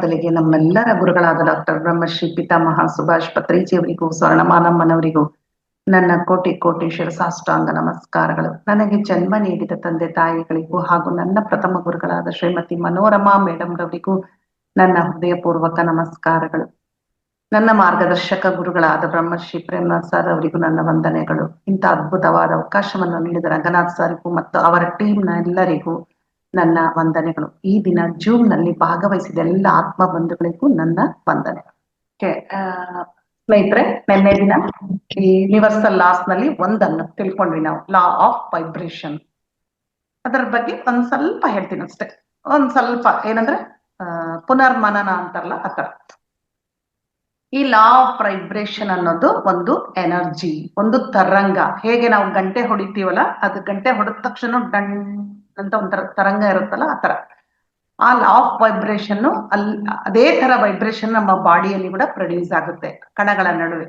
ಮೊದಲಿಗೆ ನಮ್ಮೆಲ್ಲರ ಗುರುಗಳಾದ ಡಾಕ್ಟರ್ ಬ್ರಹ್ಮಶ್ರೀ ಪಿತಾಮಹ ಸುಭಾಷ್ ಪತ್ರಿಜಿಯವರಿಗೂ ಸ್ವರ್ಣಮಾನಮ್ಮನವರಿಗೂ ನನ್ನ ಕೋಟಿ ಕೋಟಿ ಶಿರಸಾಷ್ಟಾಂಗ ನಮಸ್ಕಾರಗಳು. ನನಗೆ ಜನ್ಮ ನೀಡಿದ ತಂದೆ ತಾಯಿಗಳಿಗೂ ಹಾಗೂ ನನ್ನ ಪ್ರಥಮ ಗುರುಗಳಾದ ಶ್ರೀಮತಿ ಮನೋರಮಾ ಮೇಡಮ್ ರವರಿಗೂ ನನ್ನ ಹೃದಯಪೂರ್ವಕ ನಮಸ್ಕಾರಗಳು. ನನ್ನ ಮಾರ್ಗದರ್ಶಕ ಗುರುಗಳಾದ ಬ್ರಹ್ಮಶ್ರೀ ಪ್ರೇಮನಾಥ್ ಸರ್ ಅವರಿಗೂ ನನ್ನ ವಂದನೆಗಳು. ಇಂಥ ಅದ್ಭುತವಾದ ಅವಕಾಶವನ್ನು ನೀಡಿದ ರಂಗನಾಥ್ ಸರ್ಗೂ ಮತ್ತು ಅವರ ಟೀಮ್ನ ಎಲ್ಲರಿಗೂ ನನ್ನ ವಂದನೆಗಳು. ಈ ದಿನ ಜೂಮ್ ನಲ್ಲಿ ಭಾಗವಹಿಸಿದ ಎಲ್ಲ ಆತ್ಮ ಬಂಧುಗಳಿಗೂ ನನ್ನ ವಂದನೆಗಳು. ಸ್ನೇಹಿತರೆ, ನಿನ್ನೆ ದಿನ ಈ ಯೂನಿವರ್ಸಲ್ ಲಾಸ್ ನಲ್ಲಿ ಒಂದನ್ನು ತಿಳ್ಕೊಂಡ್ವಿ ನಾವು, ಲಾ ಆಫ್ ವೈಬ್ರೇಷನ್. ಅದರ ಬಗ್ಗೆ ಒಂದ್ ಸ್ವಲ್ಪ ಹೇಳ್ತೀನಿ ಅಷ್ಟೇ. ಒಂದ್ ಸ್ವಲ್ಪ ಏನಂದ್ರೆ ಪುನರ್ಮನನ ಅಂತಾರಲ್ಲ ಆತರ. ಈ ಲಾ ಆಫ್ ವೈಬ್ರೇಷನ್ ಅನ್ನೋದು ಒಂದು ಎನರ್ಜಿ, ಒಂದು ತರಂಗ. ಹೇಗೆ ನಾವು ಗಂಟೆ ಹೊಡಿತೀವಲ್ಲ, ಅದು ಗಂಟೆ ಹೊಡೆದ ತಕ್ಷಣ ಡಣ್ ಅಂತ ಒಂಥರ ತರಂಗ ಇರುತ್ತಲ್ಲ, ಆತರ ಆ ಲಾ ಆಫ್ ವೈಬ್ರೇಷನ್ ಅದೇ ತರ ವೈಬ್ರೇಷನ್ ನಮ್ಮ ಬಾಡಿಯಲ್ಲಿ ಕೂಡ ಪ್ರೊಡ್ಯೂಸ್ ಆಗುತ್ತೆ ಕಣಗಳ ನಡುವೆ.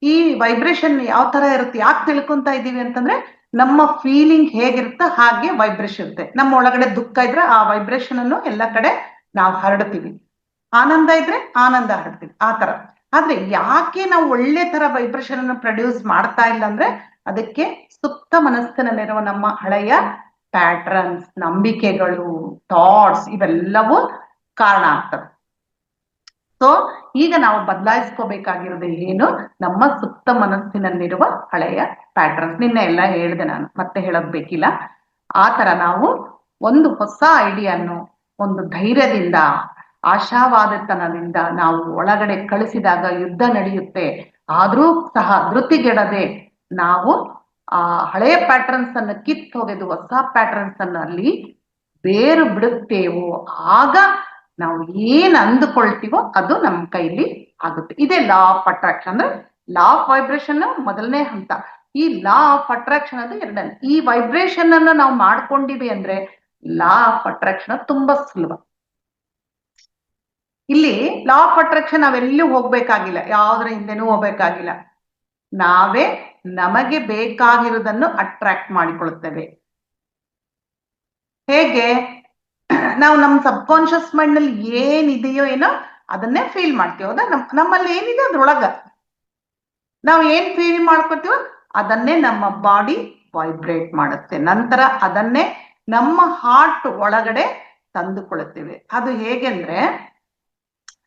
ಈ ವೈಬ್ರೇಷನ್ ಯಾವ ತರ ಇರುತ್ತೆ, ಯಾಕೆ ತಿಳ್ಕೊಂತ ಇದೀವಿ ಅಂತಂದ್ರೆ, ನಮ್ಮ ಫೀಲಿಂಗ್ ಹೇಗಿರುತ್ತೆ ಹಾಗೆ ವೈಬ್ರೇಷನ್ ಇರುತ್ತೆ. ನಮ್ಮ ಒಳಗಡೆ ದುಃಖ ಇದ್ರೆ ಆ ವೈಬ್ರೇಷನ್ ಅನ್ನು ಎಲ್ಲ ಕಡೆ ನಾವು ಹರಡ್ತೀವಿ, ಆನಂದ ಇದ್ರೆ ಆನಂದ ಹರಡ್ತೀವಿ, ಆ ತರ. ಆದ್ರೆ ಯಾಕೆ ನಾವು ಒಳ್ಳೆ ತರ ವೈಬ್ರೇಷನ್ ಅನ್ನು ಪ್ರೊಡ್ಯೂಸ್ ಮಾಡ್ತಾ ಇಲ್ಲ ಅಂದ್ರೆ, ಅದಕ್ಕೆ ಸುಪ್ತ ಮನಸ್ಸಿನಲ್ಲಿರುವ ನಮ್ಮ ಹಳೆಯ ಪ್ಯಾಟ್ರನ್ಸ್, ನಂಬಿಕೆಗಳು, ಥಾಟ್ಸ್ ಇವೆಲ್ಲವೂ ಕಾರಣ ಆಗ್ತವೆ. ಸೊ ಈಗ ನಾವು ಬದಲಾಯಿಸ್ಕೋಬೇಕಾಗಿರೋದು ಏನು, ನಮ್ಮ ಸುಪ್ತ ಮನಸ್ಸಿನಲ್ಲಿರುವ ಹಳೆಯ ಪ್ಯಾಟ್ರನ್ಸ್. ನಿನ್ನೆ ಎಲ್ಲ ಹೇಳಿದೆ ನಾನು, ಮತ್ತೆ ಹೇಳೋದ್ ಬೇಕಿಲ್ಲ. ಆ ತರ ನಾವು ಒಂದು ಹೊಸ ಐಡಿಯನ್ನು ಒಂದು ಧೈರ್ಯದಿಂದ, ಆಶಾವಾದತನದಿಂದ ನಾವು ಒಳಗಡೆ ಕಳಿಸಿದಾಗ ಯುದ್ಧ ನಡೆಯುತ್ತೆ. ಆದ್ರೂ ಸಹ ಧೃತಿಗೆಡದೆ ನಾವು ಆ ಹಳೆಯ ಪ್ಯಾಟ್ರನ್ಸ್ ಅನ್ನು ಕಿತ್ತು ಹೋಗೋದು, ಹೊಸ ಪ್ಯಾಟ್ರನ್ಸ್ ಅನ್ನು ಅಲ್ಲಿ ಬೇರು ಬಿಡುತ್ತೇವೋ ಆಗ ನಾವು ಏನ್ ಅಂದುಕೊಳ್ತೀವೋ ಅದು ನಮ್ಮ ಕೈಲಿ ಆಗುತ್ತೆ. ಇದೇ ಲಾ ಆಫ್ ಅಟ್ರಾಕ್ಷನ್. ಅಂದ್ರೆ ಲಾ ಆಫ್ ವೈಬ್ರೇಷನ್ ಮೊದಲನೇ ಹಂತ, ಈ ಲಾ ಆಫ್ ಅಟ್ರಾಕ್ಷನ್ ಅದು ಎರಡನೇ. ಈ ವೈಬ್ರೇಷನ್ ಅನ್ನು ನಾವು ಮಾಡ್ಕೊಂಡಿವಿ ಅಂದ್ರೆ ಲಾ ಆಫ್ ಅಟ್ರಾಕ್ಷನ್ ತುಂಬಾ ಸುಲಭ. ಇಲ್ಲಿ ಲಾ ಆಫ್ ಅಟ್ರಾಕ್ಷನ್ ನಾವೆಲ್ಲೂ ಹೋಗ್ಬೇಕಾಗಿಲ್ಲ, ಯಾವ್ದ್ರ ಹಿಂದೆನೂ ಹೋಗ್ಬೇಕಾಗಿಲ್ಲ. ನಾವೇ ನಮಗೆ ಬೇಕಾಗಿರೋದನ್ನು ಅಟ್ರಾಕ್ಟ್ ಮಾಡಿಕೊಳ್ತೇವೆ. ಹೇಗೆ? ನಾವು ನಮ್ಮ ಸಬ್ ಕಾನ್ಶಿಯಸ್ ಮೈಂಡ್ ನಲ್ಲಿ ಏನಿದೆಯೋ ಏನೋ ಅದನ್ನೇ ಫೀಲ್ ಮಾಡ್ತೀವಿ. ಹೌದಾ? ನಮ್ಮಲ್ಲಿ ಏನಿದೆ ಅದ್ರೊಳಗ ನಾವು ಏನ್ ಫೀಲ್ ಮಾಡ್ಕೊತೀವೋ ಅದನ್ನೇ ನಮ್ಮ ಬಾಡಿ ವೈಬ್ರೇಟ್ ಮಾಡುತ್ತೆ. ನಂತರ ಅದನ್ನೇ ನಮ್ಮ ಹಾರ್ಟ್ ಒಳಗಡೆ ತಂದುಕೊಳ್ತೇವೆ. ಅದು ಹೇಗೆಂದ್ರೆ,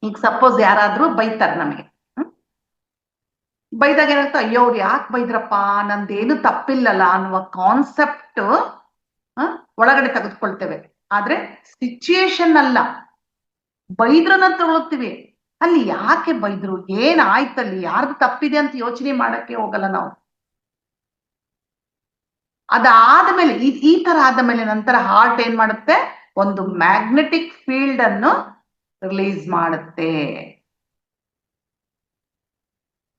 ಈಗ ಸಪೋಸ್ ಯಾರಾದ್ರೂ ಬೈತಾರೆ ನಮಗೆ, ಬೈದಾಗ ಏನಾಗ್ತದೆ, ಅಯ್ಯೋ ಅವ್ರು ಯಾಕೆ ಬೈದ್ರಪ್ಪ, ನಂದೇನು ತಪ್ಪಿಲ್ಲಲ್ಲ ಅನ್ನುವ ಕಾನ್ಸೆಪ್ಟ್ ಒಳಗಡೆ ತೆಗೆದುಕೊಳ್ತೇವೆ. ಆದ್ರೆ ಸಿಚುಯೇಷನ್ ಅಲ್ಲ, ಬೈದ್ರನ್ನ ತಗೊಳ್ತೀವಿ. ಅಲ್ಲಿ ಯಾಕೆ ಬೈದ್ರು, ಏನಾಯ್ತಲ್ಲಿ, ಯಾರ್ದು ತಪ್ಪಿದೆ ಅಂತ ಯೋಚನೆ ಮಾಡಕ್ಕೆ ಹೋಗಲ್ಲ ನಾವು. ಅದಾದ್ಮೇಲೆ ಈ ತರ ಆದ್ಮೇಲೆ ನಂತರ ಹಾರ್ಟ್ ಏನ್ ಮಾಡುತ್ತೆ, ಒಂದು ಮ್ಯಾಗ್ನೆಟಿಕ್ ಫೀಲ್ಡ್ ಅನ್ನು ರಿಲೀಸ್ ಮಾಡುತ್ತೆ.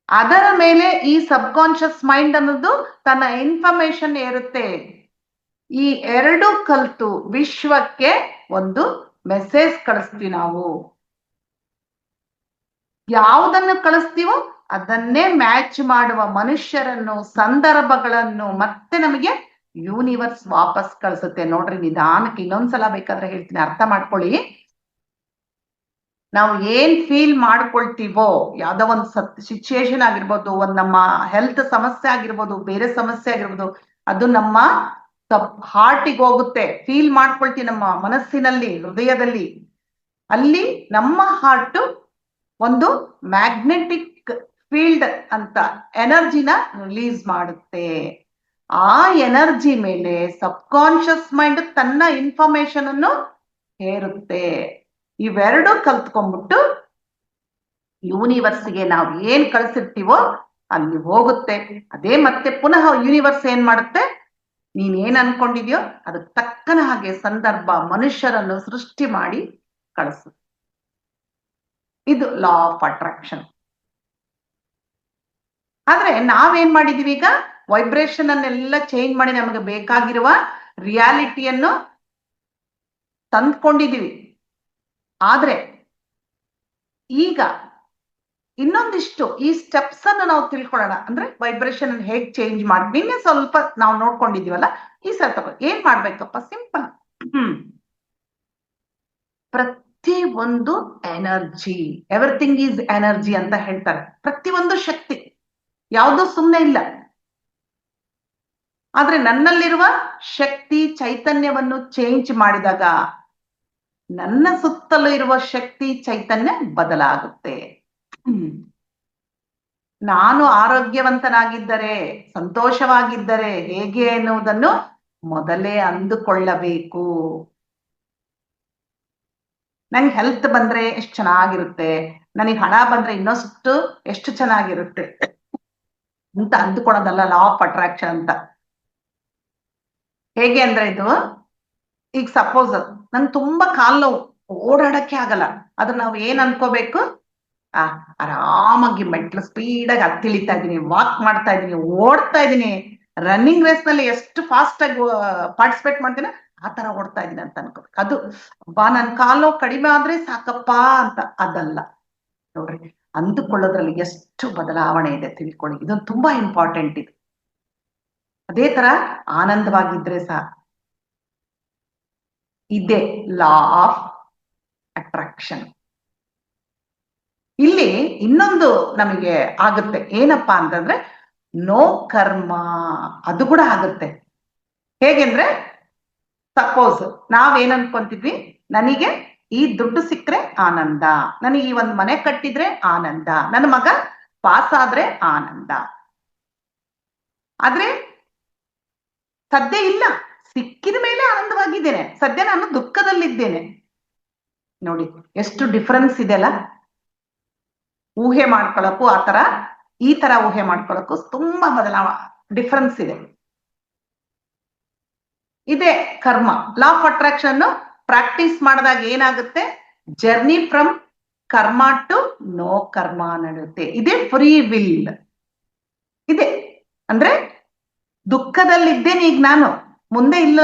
ಅದರ ಮೇಲೆ ಈ ಸಬ್ ಕಾನ್ಶಿಯಸ್ ಮೈಂಡ್ ಅನ್ನೋದು ತನ್ನ ಇನ್ಫಾರ್ಮೇಶನ್ ಏರುತ್ತೆ. ಈ ಎರಡು ಕಲ್ತು ವಿಶ್ವಕ್ಕೆ ಒಂದು ಮೆಸೇಜ್ ಕಳಿಸ್ತೀವಿ ನಾವು. ಯಾವುದನ್ನು ಕಳಿಸ್ತೀವೋ ಅದನ್ನೇ ಮ್ಯಾಚ್ ಮಾಡುವ ಮನುಷ್ಯರನ್ನು, ಸಂದರ್ಭಗಳನ್ನು ಮತ್ತೆ ನಮಗೆ ಯೂನಿವರ್ಸ್ ವಾಪಸ್ ಕಳಿಸುತ್ತೆ. ನೋಡ್ರಿ, ನಿಧಾನಕ್ಕೆ ಇನ್ನೊಂದ್ಸಲ ಬೇಕಾದ್ರೆ ಹೇಳ್ತೀನಿ, ಅರ್ಥ ಮಾಡ್ಕೊಳ್ಳಿ. ನಾವು ಏನ್ ಫೀಲ್ ಮಾಡ್ಕೊಳ್ತೀವೋ, ಯಾವ್ದೋ ಒಂದು ಸಿಚುಯೇಷನ್ ಆಗಿರ್ಬೋದು, ಒಂದ್ ನಮ್ಮ ಹೆಲ್ತ್ ಸಮಸ್ಯೆ ಆಗಿರ್ಬೋದು, ಬೇರೆ ಸಮಸ್ಯೆ ಆಗಿರ್ಬೋದು, ಅದು ನಮ್ಮ ಹಾರ್ಟಿಗೆ ಹೋಗುತ್ತೆ. ಫೀಲ್ ಮಾಡ್ಕೊಳ್ತೀವಿ ನಮ್ಮ ಮನಸ್ಸಿನಲ್ಲಿ, ಹೃದಯದಲ್ಲಿ. ಅಲ್ಲಿ ನಮ್ಮ ಹಾರ್ಟ್ ಒಂದು ಮ್ಯಾಗ್ನೆಟಿಕ್ ಫೀಲ್ಡ್ ಅಂತ ಎನರ್ಜಿನ ರಿಲೀಸ್ ಮಾಡುತ್ತೆ. ಆ ಎನರ್ಜಿ ಮೇಲೆ ಸಬ್ ಕಾನ್ಶಿಯಸ್ ಮೈಂಡ್ ತನ್ನ ಇನ್ಫಾರ್ಮೇಶನ್ ಅನ್ನು ಹೇರುತ್ತೆ. ಇವೆರಡು ಕಲ್ತ್ಕೊಂಡ್ಬಿಟ್ಟು ಯೂನಿವರ್ಸ್ಗೆ ನಾವು ಏನ್ ಕಳ್ಸಿರ್ತೀವೋ ಅಲ್ಲಿ ಹೋಗುತ್ತೆ. ಅದೇ ಮತ್ತೆ ಪುನಃ ಯೂನಿವರ್ಸ್ ಏನ್ ಮಾಡುತ್ತೆ, ನೀನ್ ಏನ್ ಅನ್ಕೊಂಡಿದ್ಯೋ ಅದಕ್ಕೆ ತಕ್ಕನ ಹಾಗೆ ಸಂದರ್ಭ, ಮನುಷ್ಯರನ್ನು ಸೃಷ್ಟಿ ಮಾಡಿ ಕಳಿಸು. ಇದು ಲಾ ಆಫ್ ಅಟ್ರಾಕ್ಷನ್. ಆದ್ರೆ ನಾವೇನ್ ಮಾಡಿದೀವಿ, ಈಗ ವೈಬ್ರೇಷನ್ ಅನ್ನೆಲ್ಲ ಚೇಂಜ್ ಮಾಡಿ ನಮಗೆ ಬೇಕಾಗಿರುವ ರಿಯಾಲಿಟಿಯನ್ನು ತಂದ್ಕೊಂಡಿದೀವಿ. ಆದ್ರೆ ಈಗ ಇನ್ನೊಂದಿಷ್ಟು ಈ ಸ್ಟೆಪ್ಸ್ ಅನ್ನು ನಾವು ತಿಳ್ಕೊಳ್ಳೋಣ. ಅಂದ್ರೆ ವೈಬ್ರೇಷನ್ ಅನ್ನು ಹೇಗ್ ಚೇಂಜ್ ಮಾಡಿ, ನಿನ್ನೆ ಸ್ವಲ್ಪ ನಾವು ನೋಡ್ಕೊಂಡಿದೀವಲ್ಲ, ಈ ಸಲ ಏನ್ ಮಾಡ್ಬೇಕಪ್ಪ, ಸಿಂಪಲ್. ಪ್ರತಿ ಪ್ರತಿ ಒಂದು ಎನರ್ಜಿ, ಎವ್ರಿಥಿಂಗ್ ಈಸ್ ಎನರ್ಜಿ ಅಂತ ಹೇಳ್ತಾರೆ. ಪ್ರತಿಯೊಂದು ಶಕ್ತಿ, ಯಾವುದು ಸುಮ್ಮನೆ ಇಲ್ಲ. ಆದ್ರೆ ನನ್ನಲ್ಲಿರುವ ಶಕ್ತಿ ಚೈತನ್ಯವನ್ನು ಚೇಂಜ್ ಮಾಡಿದಾಗ ನನ್ನ ಸುತ್ತಲೂ ಇರುವ ಶಕ್ತಿ ಚೈತನ್ಯ ಬದಲಾಗುತ್ತೆ. ನಾನು ಆರೋಗ್ಯವಂತನಾಗಿದ್ದರೆ, ಸಂತೋಷವಾಗಿದ್ದರೆ ಹೇಗೆ ಎನ್ನುವುದನ್ನು ಮೊದಲೇ ಅಂದುಕೊಳ್ಳಬೇಕು. ನಂಗೆ ಹೆಲ್ತ್ ಬಂದ್ರೆ ಎಷ್ಟು ಚೆನ್ನಾಗಿರುತ್ತೆ, ನನಗೆ ಹಣ ಬಂದ್ರೆ ಇನ್ನಷ್ಟು ಎಷ್ಟು ಚೆನ್ನಾಗಿರುತ್ತೆ ಅಂತ ಅಂದುಕೊಳ್ಳೋದಲ್ಲ ಲಾ ಆಫ್ ಅಟ್ರಾಕ್ಷನ್ ಅಂತ. ಹೇಗೆ ಅಂದ್ರೆ ಇದು, ಈಗ ಸಪೋಸ್ ನಂಗೆ ತುಂಬಾ ಕಾಲ್ ನೋವು, ಓಡಾಡಕ್ಕೆ ಆಗಲ್ಲ, ಅದ್ರ ನಾವು ಏನ್ ಅನ್ಕೋಬೇಕು, ಆರಾಮಾಗಿ ಮೆಟ್ಲು ಸ್ಪೀಡಾಗಿ ಹತ್ತಿಳಿತಾ ಇದೀನಿ, ವಾಕ್ ಮಾಡ್ತಾ ಇದೀನಿ, ಓಡ್ತಾ ಇದೀನಿ, ರನ್ನಿಂಗ್ ರೇಸ್ ನಲ್ಲಿ ಎಷ್ಟು ಫಾಸ್ಟ್ ಆಗಿ ಪಾರ್ಟಿಸಿಪೇಟ್ ಮಾಡ್ತೀನಿ ಆ ತರ ಓಡ್ತಾ ಇದೀನಿ ಅಂತ ಅನ್ಕೋಬೇಕು. ಅದು ನನ್ ಕಾಲು ಕಡಿಮೆ ಆದ್ರೆ ಸಾಕಪ್ಪ ಅಂತ, ಅದಲ್ಲ. ನೋಡ್ರಿ, ಅಂದುಕೊಳ್ಳೋದ್ರಲ್ಲಿ ಎಷ್ಟು ಬದಲಾವಣೆ ಇದೆ ತಿಳ್ಕೊಳ್ಳಿ, ಇದೊಂದು ತುಂಬಾ ಇಂಪಾರ್ಟೆಂಟ್ ಇದು. ಅದೇ ತರ ಆನಂದವಾಗಿದ್ರೆ ಸಹ ಇದೆ ಲಾ ಆಫ್ ಅಟ್ರಾಕ್ಷನ್. ಇಲ್ಲಿ ಇನ್ನೊಂದು ನಮಗೆ ಆಗುತ್ತೆ, ಏನಪ್ಪಾ ಅಂತಂದ್ರೆ ನೋ ಕರ್ಮ, ಅದು ಕೂಡ ಆಗುತ್ತೆ. ಹೇಗೆಂದ್ರೆ ಸಪೋಸ್ ನಾವೇನ್ ಅನ್ಕೊಂತಿದ್ವಿ, ನನಗೆ ಈ ದುಡ್ಡು ಸಿಕ್ಕರೆ ಆನಂದ, ನನಗೆ ಈ ಒಂದ್ ಮನೆ ಕಟ್ಟಿದ್ರೆ ಆನಂದ, ನನ್ನ ಮಗ ಪಾಸ್ ಆದ್ರೆ ಆನಂದ. ಆದ್ರೆ ಸದ್ಯ ಇಲ್ಲ, ಸಿಕ್ಕಿದ ಮೇಲೆ ಆನಂದವಾಗಿದ್ದೇನೆ, ಸದ್ಯ ನಾನು ದುಃಖದಲ್ಲಿದ್ದೇನೆ. ನೋಡಿ ಎಷ್ಟು ಡಿಫರೆನ್ಸ್ ಇದೆಯಲ್ಲ. ಊಹೆ ಮಾಡ್ಕೊಳಕ್ಕೂ ಆತರ, ಈ ತರ ಊಹೆ ಮಾಡ್ಕೊಳಕ್ಕೂ ತುಂಬಾ ಡಿಫರೆನ್ಸ್ ಇದೆ. ಇದೇ ಕರ್ಮ. ಲಾ ಆಫ್ ಅಟ್ರಾಕ್ಷನ್ ಪ್ರಾಕ್ಟೀಸ್ ಮಾಡಿದಾಗ ಏನಾಗುತ್ತೆ, ಜರ್ನಿ ಫ್ರಮ್ ಕರ್ಮ ಟು ನೋ ಕರ್ಮ ನಡೆಯುತ್ತೆ. ಇದೇ ಫ್ರೀ ವಿಲ್. ಇದೆ ಅಂದ್ರೆ ದುಃಖದಲ್ಲಿದ್ದೇನೆ ಈಗ ನಾನು, ಮುಂದೆ ಇಲ್ಲ,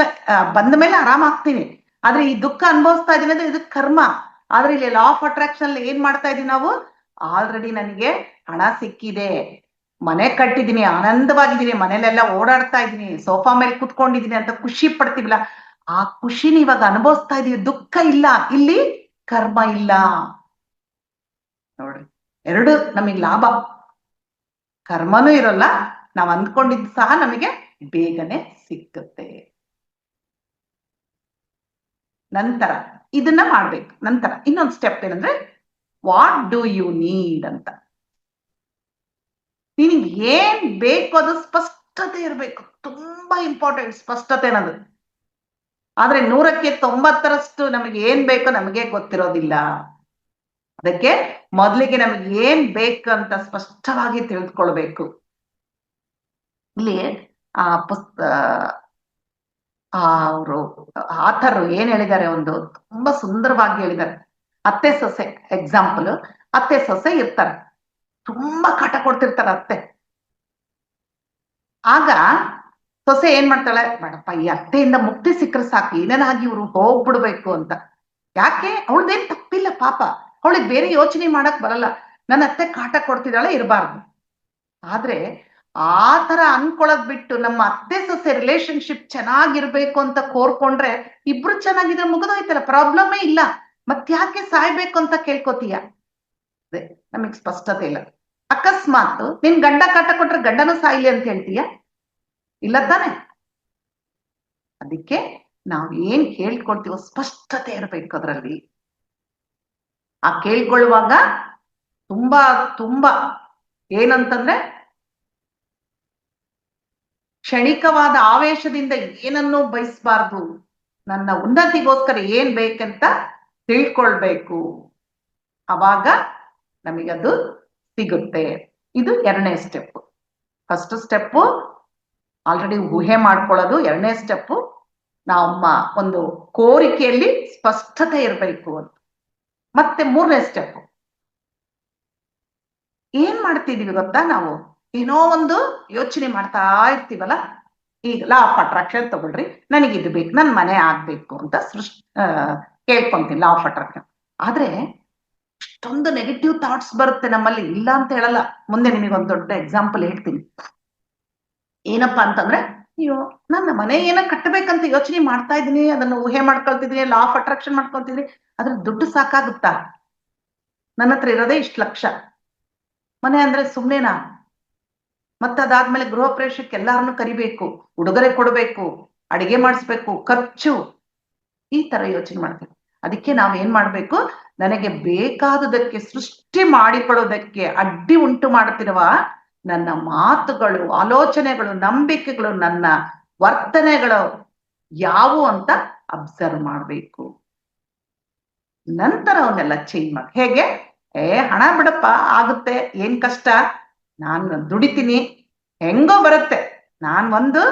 ಬಂದ ಮೇಲೆ ಆರಾಮಾಗ್ತೀನಿ, ಆದ್ರೆ ಈ ದುಃಖ ಅನುಭವಿಸ್ತಾ ಇದೀನಿ ಅಂದ್ರೆ ಇದು ಕರ್ಮ. ಆದ್ರೆ ಇಲ್ಲಿ ಲಾ ಆಫ್ ಅಟ್ರಾಕ್ಷನ್ ಅಲ್ಲಿ ಏನ್ ಮಾಡ್ತಾ ಇದೀನಿ ನಾವು, ಆಲ್ರೆಡಿ ನನಗೆ ಹಣ ಸಿಕ್ಕಿದೆ, ಮನೆ ಕಟ್ಟಿದೀನಿ, ಆನಂದವಾಗಿದ್ದೀನಿ, ಮನೇಲೆಲ್ಲ ಓಡಾಡ್ತಾ ಇದ್ದೀನಿ, ಸೋಫಾ ಮೇಲೆ ಕುತ್ಕೊಂಡಿದೀನಿ ಅಂತ ಖುಷಿ ಪಡ್ತೀವಲ್ಲ, ಆ ಖುಷಿನ ಇವಾಗ ಅನುಭವಿಸ್ತಾ ಇದೀವಿ. ದುಃಖ ಇಲ್ಲ, ಇಲ್ಲಿ ಕರ್ಮ ಇಲ್ಲ. ನೋಡ್ರಿ, ಎರಡು ನಮಗೆ ಲಾಭ. ಕರ್ಮನೂ ಇರಲ್ಲ, ನಾವ್ ಅಂದ್ಕೊಂಡಿದ್ದು ಸಹ ನಮಗೆ ಬೇಗನೆ ಸಿಕ್ಕುತ್ತೆ. ನಂತರ ಇದನ್ನ ಮಾಡ್ಬೇಕು. ನಂತರ ಇನ್ನೊಂದು ಸ್ಟೆಪ್ ಏನಂದ್ರೆ ವಾಟ್ ಡೂ ಯು ನೀಡ್ ಅಂತ. ನಿನಗೆ ಏನ್ ಬೇಕು ಅದು ಸ್ಪಷ್ಟತೆ ಇರಬೇಕು. ತುಂಬಾ ಇಂಪಾರ್ಟೆಂಟ್ ಸ್ಪಷ್ಟತೆ ಅನ್ನೋದು. ಆದ್ರೆ 100ಕ್ಕೆ 90ರಷ್ಟು ನಮಗೆ ಏನ್ ಬೇಕೋ ನಮಗೆ ಗೊತ್ತಿರೋದಿಲ್ಲ. ಅದಕ್ಕೆ ಮೊದಲಿಗೆ ನಮಗೆ ಏನ್ ಬೇಕು ಅಂತ ಸ್ಪಷ್ಟವಾಗಿ ತಿಳಿದುಕೊಳ್ಬೇಕು. ಇಲ್ಲಿ ಅವರು ಆಥರ್ ಏನ್ ಹೇಳಿದ್ದಾರೆ, ಒಂದು ತುಂಬಾ ಸುಂದರವಾಗಿ ಹೇಳಿದ್ದಾರೆ. ಅತ್ತೆ ಸೊಸೆ ಎಕ್ಸಾಂಪಲ್. ಅತ್ತೆ ಸೊಸೆ ಇರ್ತಾರೆ, ತುಂಬಾ ಕಾಟ ಕೊಡ್ತಿರ್ತಾರೆ ಅತ್ತೆ. ಆಗ ಸೊಸೆ ಏನ್ ಮಾಡ್ತಾಳೆ, ಬೇಡಪ್ಪ ಈ ಅತ್ತೆಯಿಂದ ಮುಕ್ತಿ ಸಿಕ್ಕರೆ ಸಾಕು, ಏನೇನಾಗಿ ಇವ್ರು ಹೋಗ್ಬಿಡ್ಬೇಕು ಅಂತ. ಯಾಕೆ, ಅವಳದೇನ್ ತಪ್ಪಿಲ್ಲ ಪಾಪ, ಅವಳಿಗೆ ಬೇರೆ ಯೋಚನೆ ಮಾಡಕ್ ಬರಲ್ಲ, ನನ್ನ ಅತ್ತೆ ಕಾಟ ಕೊಡ್ತಿದ್ದಾಳೆ, ಇರಬಾರ್ದು. ಆದ್ರೆ ಆ ತರ ಅನ್ಕೊಳದ್ ಬಿಟ್ಟು ನಮ್ಮ ಅತ್ತೆ ಸೊಸೆ ರಿಲೇಶನ್ಶಿಪ್ ಚೆನ್ನಾಗಿರ್ಬೇಕು ಅಂತ ಕೋರ್ಕೊಂಡ್ರೆ, ಇಬ್ರು ಚೆನ್ನಾಗಿದ್ರೆ ಮುಗಿದೋಯ್ತಲ್ಲ, ಪ್ರಾಬ್ಲಮೇ ಇಲ್ಲ. ಮತ್ತ್ಯಾಕೆ ಸಾಯ್ಬೇಕು ಅಂತ ಕೇಳ್ಕೊತೀಯ? ಅದೇ ನಮಗ್ ಸ್ಪಷ್ಟತೆ ಇಲ್ಲ. ಅಕಸ್ಮಾತ್ ನಿನ್ ಗಂಡ ಕಾಟ ಕೊಟ್ರೆ ಗಂಡನೂ ಸಾಯ್ಲಿ ಅಂತ ಹೇಳ್ತೀಯ? ಇಲ್ಲ ತಾನೆ. ಅದಕ್ಕೆ ನಾವ್ ಏನ್ ಕೇಳ್ಕೊಳ್ತೀವೋ ಸ್ಪಷ್ಟತೆ ಇರ್ಬೇಕು ಅದ್ರಲ್ಲಿ. ಆ ಕೇಳ್ಕೊಳ್ಳುವಾಗ ತುಂಬಾ ತುಂಬಾ ಏನಂತಂದ್ರೆ, ಕ್ಷಣಿಕವಾದ ಆವೇಶದಿಂದ ಏನನ್ನೂ ಬಯಸ್ಬಾರ್ದು. ನನ್ನ ಉನ್ನತಿಗೋಸ್ಕರ ಏನ್ ಬೇಕಂತ ತಿಳ್ಕೊಳ್ಬೇಕು. ಅವಾಗ ನಮಗದು ಸಿಗುತ್ತೆ. ಇದು 2ನೇ ಸ್ಟೆಪ್. ಫಸ್ಟ್ ಸ್ಟೆಪ್ ಆಲ್ರೆಡಿ ಊಹೆ ಮಾಡ್ಕೊಳ್ಳೋದು. 2ನೇ ಸ್ಟೆಪ್ ನಮ್ಮ ಒಂದು ಕೋರಿಕೆಯಲ್ಲಿ ಸ್ಪಷ್ಟತೆ ಇರಬೇಕು ಅಂತ. ಮತ್ತೆ 3ನೇ ಸ್ಟೆಪ್ ಏನ್ ಮಾಡ್ತಿದೀವಿ ಗೊತ್ತಾ, ನಾವು ಏನೋ ಒಂದು ಯೋಚನೆ ಮಾಡ್ತಾ ಇರ್ತೀವಲ್ಲ. ಈಗ ಲಾ ಆಫ್ ಅಟ್ರಾಕ್ಷನ್ ತಗೊಳ್ರಿ, ನನಗಿದು ಬೇಕು, ನನ್ ಮನೆ ಆಗ್ಬೇಕು ಅಂತ ಕೇಳ್ಕೊಂತೀನಿ ಲಾ ಆಫ್ ಅಟ್ರಾಕ್ಷನ್. ಆದ್ರೆ ಇಷ್ಟೊಂದು ನೆಗೆಟಿವ್ ಥಾಟ್ಸ್ ಬರುತ್ತೆ ನಮ್ಮಲ್ಲಿ, ಇಲ್ಲ ಅಂತ ಹೇಳಲ್ಲ. ಮುಂದೆ ನಿಮಗೆ ಒಂದು ದೊಡ್ಡ ಎಕ್ಸಾಂಪಲ್ ಹೇಳ್ತೀನಿ. ಏನಪ್ಪಾ ಅಂತಂದ್ರೆ, ಅಯ್ಯೋ ನನ್ನ ಮನೆ ಏನ ಕಟ್ಟಬೇಕಂತ ಯೋಚನೆ ಮಾಡ್ತಾ ಇದ್ದೀನಿ, ಅದನ್ನು ಊಹೆ ಮಾಡ್ಕೊಳ್ತಿದ್ದೀನಿ, ಲಾ ಆಫ್ ಅಟ್ರಾಕ್ಷನ್ ಮಾಡ್ಕೊಳ್ತಿದ್ದೀನಿ, ಅದ್ರ ದುಡ್ಡು ಸಾಕಾಗುತ್ತಾ? ನನ್ನ ಹತ್ರ ಇರೋದೇ ಇಷ್ಟು ಲಕ್ಷ. ಮನೆ ಅಂದ್ರೆ ಸುಮ್ನೆನಾ? ಅದಾದ್ಮೇಲೆ ಗೃಹ ಪ್ರವೇಶಕ್ಕೆ ಎಲ್ಲಾರನ್ನು ಕರಿಬೇಕು, ಉಡುಗೊರೆ ಕೊಡಬೇಕು, ಅಡಿಗೆ ಮಾಡಿಸ್ಬೇಕು, ಖರ್ಚು, ಈ ತರ ಯೋಚನೆ ಮಾಡ್ತೀವಿ. ಅದಕ್ಕೆ ನಾವೇನ್ ಮಾಡ್ಬೇಕು, ನನಗೆ ಬೇಕಾದುದಕ್ಕೆ ಸೃಷ್ಟಿ ಮಾಡಿಕೊಳ್ಳೋದಕ್ಕೆ ಅಡ್ಡಿ ಉಂಟು ಮಾಡುತ್ತಿರುವ ನನ್ನ ಮಾತುಗಳು, ಆಲೋಚನೆಗಳು, ನಂಬಿಕೆಗಳು, ನನ್ನ ವರ್ತನೆಗಳು ಯಾವುವು ಅಂತ ಅಬ್ಸರ್ವ್ ಮಾಡ್ಬೇಕು. ನಂತರ ಅವನ್ನೆಲ್ಲ ಚೇಂಜ್ ಮಾಡಿ. ಹೇಗೆ? ಹಣ ಬಿಡಪ್ಪ, ಆಗುತ್ತೆ, ಏನ್ ಕಷ್ಟ, ನಾನು ದುಡಿತೀನಿ, ಹೆಂಗೋ ಬರುತ್ತೆ, ನಾನ್ ಒಂದು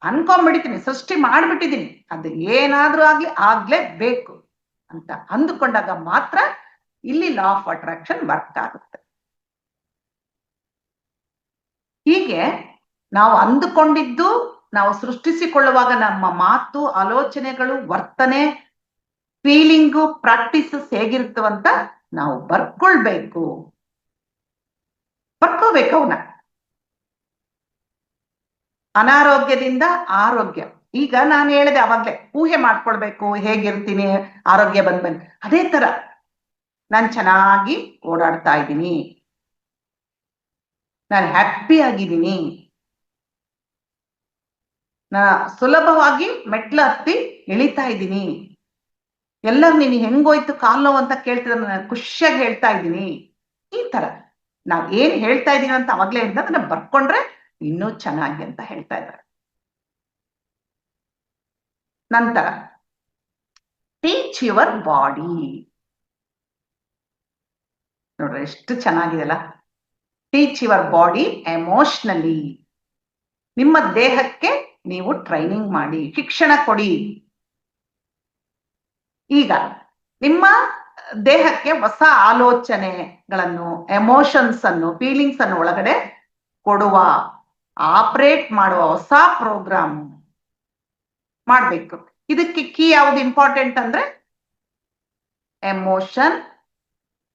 ಅನ್ಕೊಂಡ್ಬಿಡ್ತೀನಿ, ಸೃಷ್ಟಿ ಮಾಡ್ಬಿಟ್ಟಿದ್ದೀನಿ, ಅದು ಏನಾದ್ರೂ ಆಗ್ಲೇಬೇಕು ಅಂತ ಅಂದುಕೊಂಡಾಗ ಮಾತ್ರ ಇಲ್ಲಿ ಲಾ ಆಫ್ ಅಟ್ರಾಕ್ಷನ್ ವರ್ಕ್ ಆಗುತ್ತೆ. ಹೀಗೆ ನಾವು ಅಂದುಕೊಂಡಿದ್ದು ನಾವು ಸೃಷ್ಟಿಸಿಕೊಳ್ಳುವಾಗ ನಮ್ಮ ಮಾತು, ಆಲೋಚನೆಗಳು, ವರ್ತನೆ, ಫೀಲಿಂಗು, ಪ್ರಾಕ್ಟೀಸಸ್ ಹೇಗಿರ್ತವಂತ ನಾವು ಬರ್ಕೊಳ್ಬೇಕು, ಬರ್ಕೋಬೇಕು ಅವನ್ನ. ಅನಾರೋಗ್ಯದಿಂದ ಆರೋಗ್ಯ. ಈಗ ನಾನು ಹೇಳಿದೆ ಅವಾಗ್ಲೇ, ಊಹೆ ಮಾಡ್ಕೊಳ್ಬೇಕು, ಹೇಗಿರ್ತೀನಿ ಆರೋಗ್ಯ ಬಂದ್ಮೇಲೆ. ಅದೇ ತರ ನಾನು ಚೆನ್ನಾಗಿ ಓಡಾಡ್ತಾ ಇದ್ದೀನಿ, ನಾನು ಹ್ಯಾಪಿ ಆಗಿದ್ದೀನಿ, ಸುಲಭವಾಗಿ ಮೆಟ್ಲು ಹತ್ತಿ ಇಳಿತಾ ಇದ್ದೀನಿ, ಎಲ್ಲರೂ ನೀನು ಹೆಂಗೋಯ್ತು ಕಾಲ್ ನೋವು ಅಂತ ಕೇಳ್ತಿದ್ರೆ ನಾನು ಖುಷಿಯಾಗಿ ಹೇಳ್ತಾ ಇದ್ದೀನಿ. ಈ ತರ ನಾವ್ ಏನ್ ಹೇಳ್ತಾ ಇದೀನಿ ಅಂತ ಅವಾಗ್ಲೇ ಹೇಳಿದ ಅದನ್ನ ಬರ್ಕೊಂಡ್ರೆ ಇನ್ನೂ ಚೆನ್ನಾಗಿ ಅಂತ ಹೇಳ್ತಾ ಇದ್ದಾರೆ. ನಂತರ ಟೀಚ್ ಯುವರ್ ಬಾಡಿ. ನೋಡ್ರಿ ಎಷ್ಟು ಚೆನ್ನಾಗಿದೆಲ್ಲ. Teach your body emotionally. ನಿಮ್ಮ ದೇಹಕ್ಕೆ ನೀವು ಟ್ರೈನಿಂಗ್ ಮಾಡಿ, ಶಿಕ್ಷಣ ಕೊಡಿ. ಈಗ ನಿಮ್ಮ ದೇಹಕ್ಕೆ ಹೊಸ ಆಲೋಚನೆಗಳನ್ನು, ಎಮೋಷನ್ಸ್ ಅನ್ನು, ಫೀಲಿಂಗ್ಸ್ ಅನ್ನು ಒಳಗಡೆ ಕೊಡುವ, ಆಪರೇಟ್ ಮಾಡುವ ಹೊಸ ಪ್ರೋಗ್ರಾಮ್ ಮಾಡ್ಬೇಕು. ಇದಕ್ಕೆ ಕೀ ಯಾವ್ದು ಇಂಪಾರ್ಟೆಂಟ್ ಅಂದ್ರೆ ಎಮೋಷನ್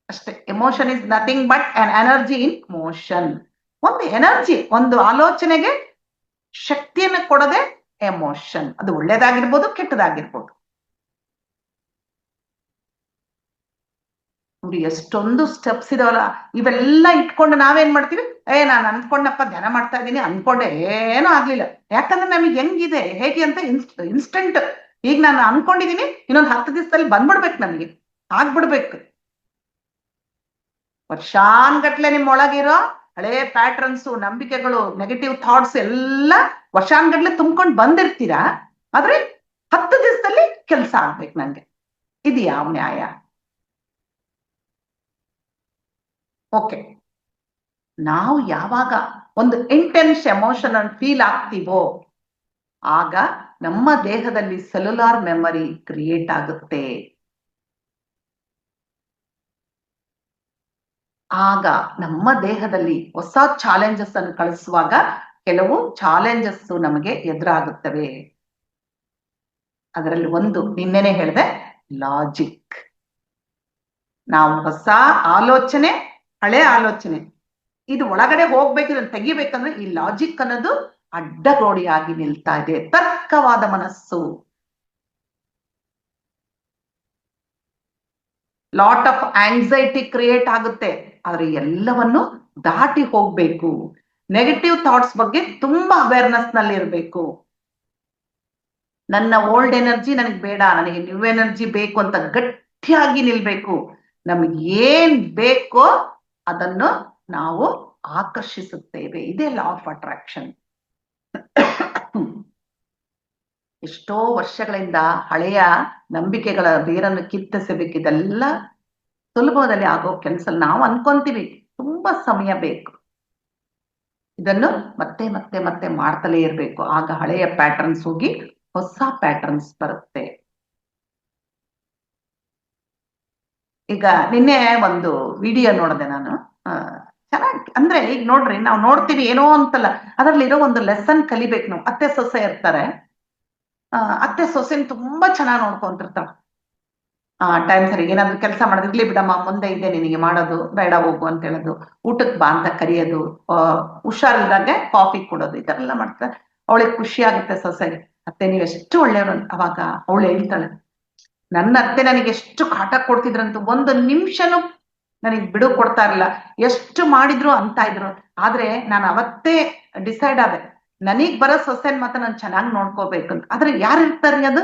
ಅಷ್ಟೇ. Emotion is nothing but an energy in motion. ಒಂದು ಎನರ್ಜಿ, ಒಂದು ಆಲೋಚನೆಗೆ ಶಕ್ತಿಯನ್ನು ಕೊಡದೆ ಎಮೋಷನ್. ಅದು ಒಳ್ಳೇದಾಗಿರ್ಬೋದು, ಕೆಟ್ಟದಾಗಿರ್ಬೋದು. ನೋಡಿ ಎಷ್ಟೊಂದು ಸ್ಟೆಪ್ಸ್ ಇದಾವಲ್ಲ. ಇವೆಲ್ಲ ಇಟ್ಕೊಂಡು ನಾವೇನ್ ಮಾಡ್ತೀವಿ, ನಾನು ಅನ್ಕೊಂಡಪ್ಪ, ಧ್ಯಾನ ಮಾಡ್ತಾ ಇದ್ದೀನಿ, ಅನ್ಕೊಂಡೆ ಏನೂ ಆಗ್ಲಿಲ್ಲ. ಯಾಕಂದ್ರೆ ನಮಗೆ ಹೆಂಗಿದೆ, ಹೇಗೆ ಅಂತ ಇನ್ಸ್ಟೆಂಟ್, ಈಗ ನಾನು ಅನ್ಕೊಂಡಿದೀನಿ, ಇನ್ನೊಂದು 10 ದಿವಸದಲ್ಲಿ ಬಂದ್ಬಿಡ್ಬೇಕು, ನನಗೆ ಆಗ್ಬಿಡ್ಬೇಕು. ವರ್ಷಾನ್ಗಟ್ಲೆ ನಿಮ್ ಒಳಗಿರೋ ಹಳೇ ಪ್ಯಾಟ್ರನ್ಸ್, ನಂಬಿಕೆಗಳು, ನೆಗೆಟಿವ್ ಥಾಟ್ಸ್ ಎಲ್ಲ ವರ್ಷಾನ್ಗಟ್ಲೆ ತುಂಬ್ಕೊಂಡು ಬಂದಿರ್ತೀರಾ. ಆದ್ರೆ 10 ದಿವಸದಲ್ಲಿ ಕೆಲಸ ಆಗ್ಬೇಕು ನಂಗೆ. ಇದು ಯಾವ ನ್ಯಾಯ? ಓಕೆ, ನಾವು ಯಾವಾಗ ಒಂದು ಇಂಟೆನ್ಸ್ ಎಮೋಷನ್ ಅನ್ನು ಫೀಲ್ ಆಗ್ತೀವೋ ಆಗ ನಮ್ಮ ದೇಹದಲ್ಲಿ ಸೆಲ್ಯುಲಾರ್ ಮೆಮರಿ ಕ್ರಿಯೇಟ್ ಆಗುತ್ತೆ. ಆಗ ನಮ್ಮ ದೇಹದಲ್ಲಿ ಹೊಸ ಚಾಲೆಂಜಸ್ ಅನ್ನು ಕಳಿಸುವಾಗ ಕೆಲವು ಚಾಲೆಂಜಸ್ ನಮಗೆ ಎದುರಾಗುತ್ತವೆ. ಅದರಲ್ಲಿ ಒಂದು ನಿನ್ನೆನೆ ಹೇಳಿದೆ, ಲಾಜಿಕ್. ನಾವು ಹೊಸ ಆಲೋಚನೆ, ಹಳೆ ಆಲೋಚನೆ, ಇದು ಒಳಗಡೆ ಹೋಗ್ಬೇಕು, ಇದನ್ನು ತೆಗಿಬೇಕಂದ್ರೆ ಈ ಲಾಜಿಕ್ ಅನ್ನೋದು ಅಡ್ಡಗೋಡಿಯಾಗಿ ನಿಲ್ತಾ ಇದೆ. ತರ್ಕವಾದ ಮನಸ್ಸು, ಲಾಟ್ ಆಫ್ ಆಂಗ್ಸೈಟಿ ಕ್ರಿಯೇಟ್ ಆಗುತ್ತೆ. ಆದ್ರೆ ಎಲ್ಲವನ್ನು ದಾಟಿ ಹೋಗ್ಬೇಕು. ನೆಗೆಟಿವ್ ಥಾಟ್ಸ್ ಬಗ್ಗೆ ತುಂಬಾ ಅವೇರ್ನೆಸ್ ನಲ್ಲಿ ಇರಬೇಕು. ನನ್ನ ಓಲ್ಡ್ ಎನರ್ಜಿ ನನಗೆ ಬೇಡ, ನನಗೆ ನ್ಯೂ ಎನರ್ಜಿ ಬೇಕು ಅಂತ ಗಟ್ಟಿಯಾಗಿ ನಿಲ್ಬೇಕು. ನಮಗೆ ಏನ್ ಬೇಕೋ ಅದನ್ನು ನಾವು ಆಕರ್ಷಿಸುತ್ತೇವೆ. ಇದೇ ಲಾ ಆಫ್ ಅಟ್ರಾಕ್ಷನ್. ಎಷ್ಟೋ ವರ್ಷಗಳಿಂದ ಹಳೆಯ ನಂಬಿಕೆಗಳ ಬೇರನ್ನು ಕಿತ್ತಿಸಬೇಕಿದೆಲ್ಲ ಸುಲಭದಲ್ಲಿ ಆಗೋ ಕೆಲಸ. ನಾವು ಅನ್ಕೊಂತೀವಿ ತುಂಬಾ ಸಮಯ ಬೇಕು. ಇದನ್ನು ಮತ್ತೆ ಮತ್ತೆ ಮತ್ತೆ ಮಾಡ್ತಲೇ ಇರ್ಬೇಕು. ಆಗ ಹಳೆಯ ಪ್ಯಾಟರ್ನ್ಸ್ ಹೋಗಿ ಹೊಸ ಪ್ಯಾಟರ್ನ್ಸ್ ಬರುತ್ತೆ. ಈಗ ನಿನ್ನೆ ಒಂದು ವಿಡಿಯೋ ನೋಡಿದೆ ನಾನು, ಚೆನ್ನಾಗಿ. ಅಂದ್ರೆ ಈಗ ನೋಡ್ರಿ, ನಾವು ನೋಡ್ತೀವಿ ಏನೋ ಅಂತಲ್ಲ, ಅದರಲ್ಲಿರೋ ಒಂದು ಲೆಸನ್ ಕಲಿಬೇಕು ನಾವು. ಅತ್ತೆ ಸೊಸೆ ಇರ್ತಾರೆ, ಅತ್ತೆ ಸೊಸೆನ್ ತುಂಬಾ ಚೆನ್ನಾಗಿ ನೋಡ್ಕೊಂತಿರ್ತಾಳೆ. ಟೈಮ್ ಸರಿ ಏನಾದ್ರು ಕೆಲಸ ಮಾಡೋದು, ಇರ್ಲಿ ಬಿಡಮ್ಮ, ಮುಂದೆ ಇದೆ ನಿನಗೆ ಮಾಡೋದು, ಬೇಡ ಹೋಗು ಅಂತ ಹೇಳೋದು, ಊಟಕ್ಕೆ ಬಾ ಅಂತ ಕರೆಯೋದು, ಹುಷಾರಿಲ್ದಾಗೆ ಕಾಫಿ ಕೊಡೋದು, ಇದೆಲ್ಲ ಮಾಡ್ತಾರೆ. ಅವಳಿಗೆ ಖುಷಿ ಆಗುತ್ತೆ ಸೊಸೆಗೆ. ಅತ್ತೆ ನೀವ್ ಎಷ್ಟು ಒಳ್ಳೆಯವರು ಅಂತ. ಅವಾಗ ಅವಳು ಹೇಳ್ತಾಳೆ, ನನ್ನ ಅತ್ತೆ ನನಗೆ ಎಷ್ಟು ಕಾಟ ಕೊಡ್ತಿದ್ರಂತ, ಒಂದು ನಿಮಿಷನೂ ನನಗೆ ಬಿಡು ಕೊಡ್ತಾ ಇರಲಿಲ್ಲ, ಎಷ್ಟು ಮಾಡಿದ್ರು ಅಂತ ಇದ್ರು. ಆದ್ರೆ ನಾನು ಅವತ್ತೇ ಡಿಸೈಡ್ ಆದೆ, ನನಗ್ ಬರೋ ಸೊಸೆನ್ ಮಾತ್ರ ನಾನು ಚೆನ್ನಾಗಿ ನೋಡ್ಕೋಬೇಕಂತ. ಆದ್ರೆ ಯಾರು ಇರ್ತಾರ್ರಿ ಅದು?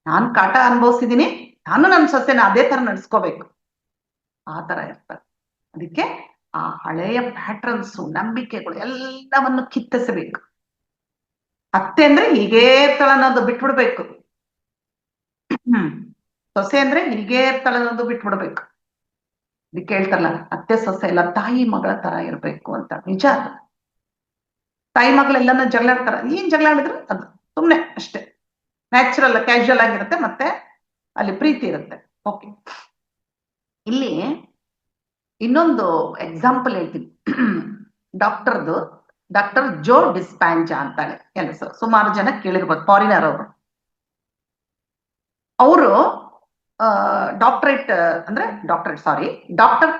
ನಾನ್ ಕಾಟ ಅನುಭವಿಸಿದೀನಿ, ನಾನು ನನ್ನ ಸೊಸೆನ ಅದೇ ತರ ನಡ್ಸ್ಕೋಬೇಕು, ಆ ತರ ಇರ್ತಾರೆ. ಅದಕ್ಕೆ ಆ ಹಳೆಯ ಪ್ಯಾಟ್ರನ್ಸು, ನಂಬಿಕೆಗಳು ಎಲ್ಲವನ್ನು ಕಿತ್ತಿಸಬೇಕು. ಅತ್ತೆ ಅಂದ್ರೆ ಹೀಗೇ ಇರ್ತಾಳ ಅನ್ನೋದು ಬಿಟ್ಬಿಡ್ಬೇಕು. ಸೊಸೆ ಅಂದ್ರೆ ಹೀಗೇ ಇರ್ತಾಳ ಅನ್ನೋದು ಬಿಟ್ಬಿಡ್ಬೇಕು. ಅದಕ್ಕೆ ಹೇಳ್ತಾರಲ್ಲ, ಅತ್ತೆ ಸೊಸೆ ಎಲ್ಲ ತಾಯಿ ಮಗಳ ತರ ಇರ್ಬೇಕು ಅಂತ. ನಿಜ ಅದು. ತಾಯಿ ಮಗಳೆಲ್ಲನ ಜಗಳ ಆಡ್ತಾರ, ಏನ್ ಜಗಳ ಆಡಿದ್ರು ಅದು ಸುಮ್ನೆ ಅಷ್ಟೇ, ನ್ಯಾಚುರಲ್ ಕ್ಯಾಶುವಲ್ ಆಗಿರುತ್ತೆ, ಮತ್ತೆ ಅಲ್ಲಿ ಪ್ರೀತಿ ಇರುತ್ತೆ. ಓಕೆ, ಇಲ್ಲಿ ಇನ್ನೊಂದು ಎಕ್ಸಾಂಪಲ್ ಹೇಳ್ತೀನಿ. ಡಾಕ್ಟರ್ದು, ಡಾಕ್ಟರ್ ಜೋ ಡಿಸ್ಪ್ಯಾನ್ಜಾ ಅಂತಾಳೆ, ಎಲ್ಲ ಸುಮಾರು ಜನ ಕೇಳಿರ್ಬೋದು, ಫಾರಿನರ್ ಅವರು. ಅವರು ಡಾಕ್ಟರ್